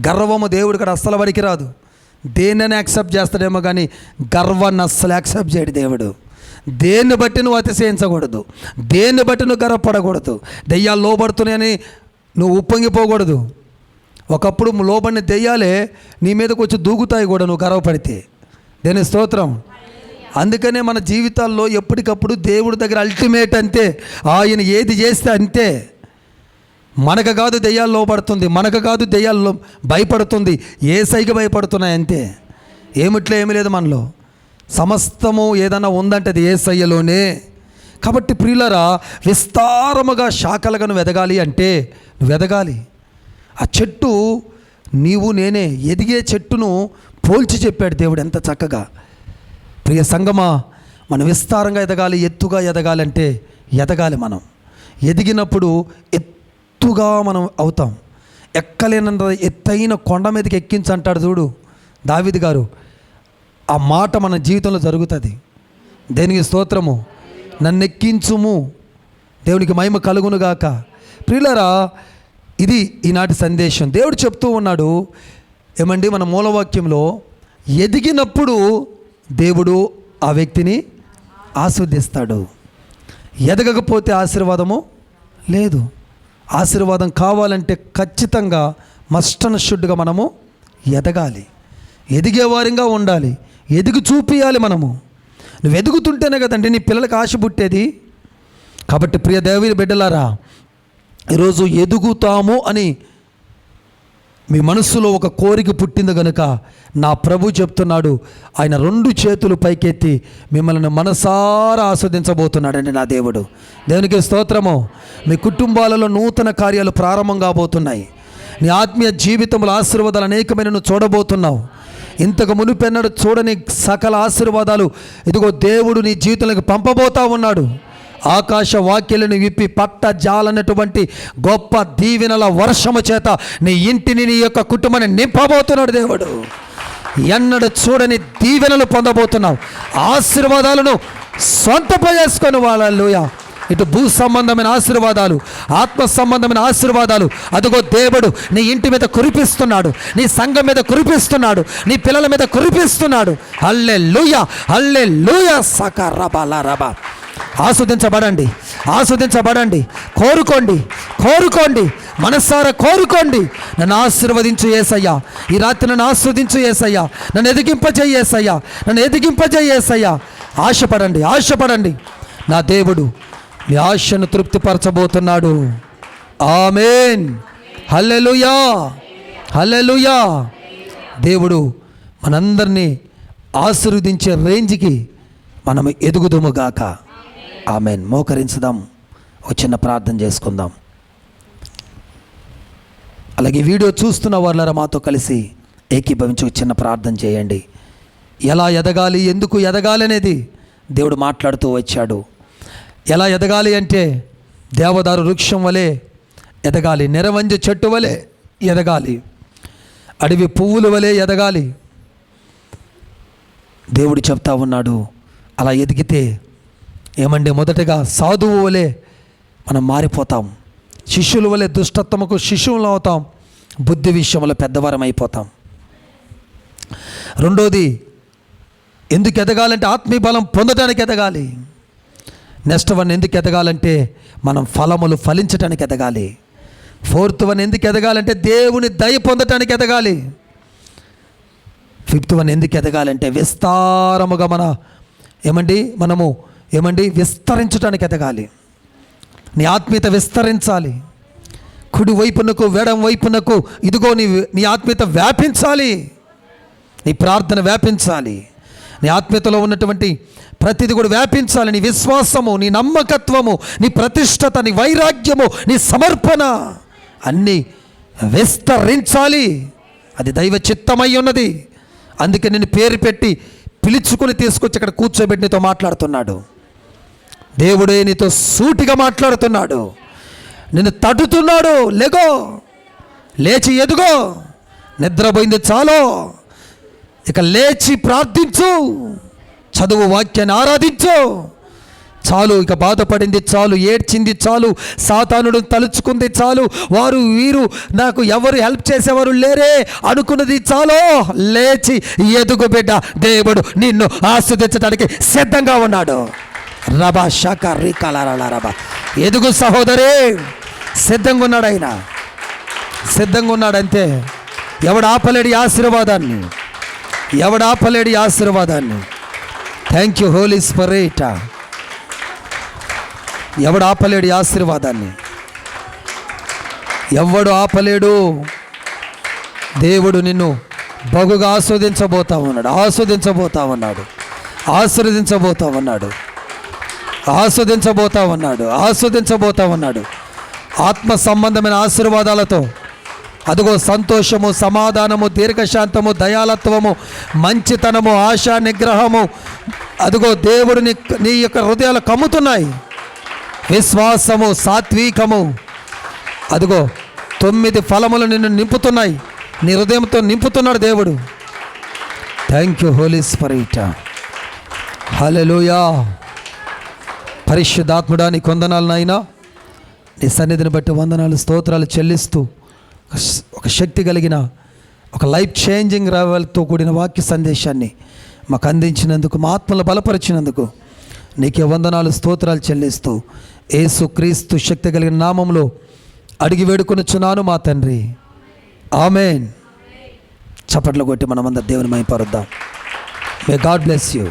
గర్వము దేవుడు ఇక్కడ అస్సలు వాడికి రాదు. దేన్నైనా యాక్సెప్ట్ చేస్తాడేమో కానీ గర్వాన్ని అస్సలు యాక్సెప్ట్ చేయడు దేవుడు. దేన్ని బట్టి నువ్వు అతిశయించకూడదు, దేన్ని బట్టి నువ్వు గర్వపడకూడదు. దెయ్యాలు లోబడుతున్నాయని నువ్వు ఉప్పొంగిపోకూడదు. ఒకప్పుడు లోబడిన దెయ్యాలే నీ మీదకి వచ్చి దూకుతాయి కూడా నువ్వు గర్వపడితే. దేని స్తోత్రం. అందుకనే మన జీవితాల్లో ఎప్పటికప్పుడు దేవుడి దగ్గర అల్టిమేట్ అంతే. ఆయన ఏది చేస్తే అంతే. మనకు కాదు దెయ్యాలు లోపడుతుంది, మనకు కాదు దెయ్యాలు భయపడుతుంది, యేసయ్యకి భయపడుతున్నాయి అంతే. ఏమిట్లో ఏమీ లేదు మనలో. సమస్తము ఏదైనా ఉందంటే అది యేసయ్యలోనే. కాబట్టి ప్రియులారా, విస్తారముగా శాఖలుగా నువ్వు ఎదగాలి అంటే నువ్వు ఎదగాలి. ఆ చెట్టు నీవు నేనే. ఎదిగే చెట్టును పోల్చి చెప్పాడు దేవుడు ఎంత చక్కగా. ప్రియ సంగమా, మనం విస్తారంగా ఎదగాలి, ఎత్తుగా ఎదగాలంటే ఎదగాలి. మనం ఎదిగినప్పుడు ఎత్తుగా మనం అవుతాం. ఎక్కలేనంత ఎత్తైన కొండ మీదకి ఎక్కించంటాడు చూడు దావీదు గారు. ఆ మాట మన జీవితంలో జరుగుతుంది. దేనికి స్తోత్రము. నన్ను ఎక్కించుము, దేవునికి మహిమ కలుగునుగాక. ప్రియులారా, ఇది ఈనాటి సందేశం. దేవుడు చెప్తూ ఉన్నాడు ఏమండి మన మూలవాక్యంలో, ఎదిగినప్పుడు దేవుడు ఆ వ్యక్తిని ఆశీర్వదిస్తాడు. ఎదగకపోతే ఆశీర్వాదము లేదు. ఆశీర్వాదం కావాలంటే ఖచ్చితంగా మస్ట్ అండ్ షుడ్గా మనము ఎదగాలి, ఎదిగేవారంగా ఉండాలి, ఎదిగి చూపియాలి. మనము నువ్వు ఎదుగుతుంటేనే కదండి నీ పిల్లలకు ఆశ పుట్టేది. కాబట్టి ప్రియ దేవుని బిడ్డలారా, ఈరోజు ఎదుగుతాము అని మీ మనస్సులో ఒక కోరిక పుట్టింది కనుక నా ప్రభు చెప్తున్నాడు, ఆయన 2 చేతులు పైకెత్తి మిమ్మల్ని మనసారా ఆస్వాదించబోతున్నాడండి నా దేవుడు. దేవునికి స్తోత్రము. మీ కుటుంబాలలో నూతన కార్యాలు ప్రారంభం కాబోతున్నాయి. నీ ఆత్మీయ జీవితంలో ఆశీర్వాదాలు అనేకమైన నువ్వు చూడబోతున్నావు. ఇంతకు మునుపెన్నడు చూడని సకల ఆశీర్వాదాలు ఇదిగో దేవుడు నీ జీవితంలోకి పంపబోతా ఉన్నాడు. ఆకాశ వాక్యాలను విప్పి పట్ట జాలన్నటువంటి గొప్ప దీవెనల వర్షము చేత నీ ఇంటిని, నీ యొక్క కుటుంబాన్ని నింపబోతున్నాడు దేవుడు. ఎన్నడూ చూడని దీవెనలు పొందబోతున్నావు. ఆశీర్వాదాలను సొంతపై చేసుకొని హల్లెలూయా. ఇటు భూ సంబంధమైన ఆశీర్వాదాలు, ఆత్మ సంబంధమైన ఆశీర్వాదాలు అదిగో దేవుడు నీ ఇంటి మీద కురిపిస్తున్నాడు, నీ సంఘం మీద కురిపిస్తున్నాడు, నీ పిల్లల మీద కురిపిస్తున్నాడు. హల్లెలూయా, హల్లెలూయా. సకరబలరబ. ఆస్వాదించబడండి, ఆస్వాదించబడండి. కోరుకోండి, కోరుకోండి, మనస్సారా కోరుకోండి. నన్ను ఆశీర్వదించు యేసయ్యా, ఈ రాత్రి నన్ను ఆస్వాదించు యేసయ్యా, నన్ను ఎదిగింపజేయేసయ్యా, నన్ను ఎదిగింపజేయేసయ్యా. ఆశపడండి, ఆశపడండి. నా దేవుడు మీ ఆశను తృప్తిపరచబోతున్నాడు. ఆమేన్. హల్లెలూయా, హల్లెలూయా. దేవుడు మనందరినీ ఆశీర్వదించే రేంజ్కి మనం ఎదుగుదుముగాక. ఆమేన్. మోకరించుదాం, ఒక చిన్న ప్రార్థన చేసుకుందాం. అలాగే వీడియో చూస్తున్న వాళ్ళరా మాతో కలిసి ఏకీభవించి ఒక చిన్న ప్రార్థన చేయండి. ఎలా ఎదగాలి, ఎందుకు ఎదగాలి అనేది దేవుడు మాట్లాడుతూ వచ్చాడు. ఎలా ఎదగాలి అంటే దేవదారు వృక్షం వలె ఎదగాలి, నిరవంజ చెట్టు వలె ఎదగాలి, అడవి పువ్వుల వలె ఎదగాలి. దేవుడు చెప్తా ఉన్నాడు. అలా ఎదిగితే ఏమండి, మొదటగా సాధువు వలె మనం మారిపోతాం, శిష్యుల వలె దుష్టత్వముకు శిష్యులు అవుతాం, బుద్ధి విషయంలో పెద్దవారం అయిపోతాం. రెండోది, ఎందుకు ఎదగాలంటే ఆత్మీయ బలం పొందడానికి ఎదగాలి. నెక్స్ట్ వన్, ఎందుకు ఎదగాలంటే మనం ఫలములు ఫలించడానికి ఎదగాలి. ఫోర్త్ వన్, ఎందుకు ఎదగాలంటే దేవుని దయ పొందటానికి ఎదగాలి. ఫిఫ్త్ వన్, ఎందుకు ఎదగాలంటే విస్తారముగా మనము విస్తరించడానికి ఎదగాలి. నీ ఆత్మీయత విస్తరించాలి. కుడి వైపునకు వెడం వైపునకు ఇదిగో నీ ఆత్మీయత వ్యాపించాలి, నీ ప్రార్థన వ్యాపించాలి, నీ ఆత్మీయతలో ఉన్నటువంటి ప్రతిది కూడా వ్యాపించాలి. నీ విశ్వాసము, నీ నమ్మకత్వము, నీ ప్రతిష్టత, నీ వైరాగ్యము, నీ సమర్పణ అన్నీ విస్తరించాలి. అది దైవ చిత్తమై ఉన్నది. అందుకే నేను పేరు పెట్టి పిలుచుకొని తీసుకొచ్చి ఇక్కడ కూర్చోబెట్టి నీతో మాట్లాడుతున్నాడు. దేవుడే నీతో సూటిగా మాట్లాడుతున్నాడు, నిన్ను తడుతున్నాడు. లేగో, లేచి ఎదుగో, నిద్రపోయింది చాలు, ఇక లేచి ప్రార్థించు, చదువు, వాక్యాన్ని ఆరాధించు. చాలు, ఇక బాధపడింది చాలు, ఏడ్చింది చాలు, సాతానుడు తలుచుకుంది చాలు, వారు వీరు నాకు ఎవరు హెల్ప్ చేసేవారు లేరే అనుకున్నది చాలు. లేచి ఎదుగు బిడ్డ, దేవుడు నిన్ను ఆస్వాదించడానికి సిద్ధంగా ఉన్నాడు. రబా శాఖ రీకాలరబా. ఎదుగు సహోదరే, సిద్ధంగా ఉన్నాడు ఆయన, సిద్ధంగా ఉన్నాడంతే. ఎవడు ఆపలేడు ఈ ఆశీర్వాదాన్ని, ఎవడు ఆపలేడు ఈ ఆశీర్వాదాన్ని. Thank you Holy Spirit. ఎవడు ఆపలేడు ఈ ఆశీర్వాదాన్ని, ఎవడు ఆపలేడు. దేవుడు నిన్ను బహుగా ఆస్వాదించబోతా ఉన్నాడు, ఆస్వాదించబోతా ఉన్నాడు, ఆశీర్వదించబోతా ఉన్నాడు, ఆస్వాదించబోతా ఉన్నాడు, ఆస్వాదించబోతా ఉన్నాడు. ఆత్మ సంబంధమైన ఆశీర్వాదాలతో అదిగో సంతోషము, సమాధానము, దీర్ఘశాంతము, దయాలత్వము, మంచితనము, ఆశా నిగ్రహము అదిగో దేవుడు నీ యొక్క హృదయాలు కమ్ముతున్నాయి. విశ్వాసము, సాత్వికము అదిగో 9 ఫలములు నిన్ను నింపుతున్నాయి, నీ హృదయంతో నింపుతున్నాడు దేవుడు. Thank you Holy Spirit. Hallelujah. పరిశుద్ధాత్ముడా, నీ వందనాలు నాయనా. నీ సన్నిధిని బట్టి వందనాలు, స్తోత్రాలు చెల్లిస్తూ ఒక శక్తి కలిగిన, ఒక లైఫ్ చేంజింగ్ రావాలతో కూడిన వాక్య సందేశాన్ని మాకు అందించినందుకు, మా ఆత్మలు బలపరిచినందుకు నీకే వందనాలు, స్తోత్రాలు చెల్లిస్తూ యేసు క్రీస్తు శక్తి కలిగిన నామంలో అడిగి వేడుకొనుచున్నాను మా తండ్రి. ఆమెన్. చప్పట్లు కొట్టి మనమందరం దేవుని మహిమపరుద్దాం. May God bless you.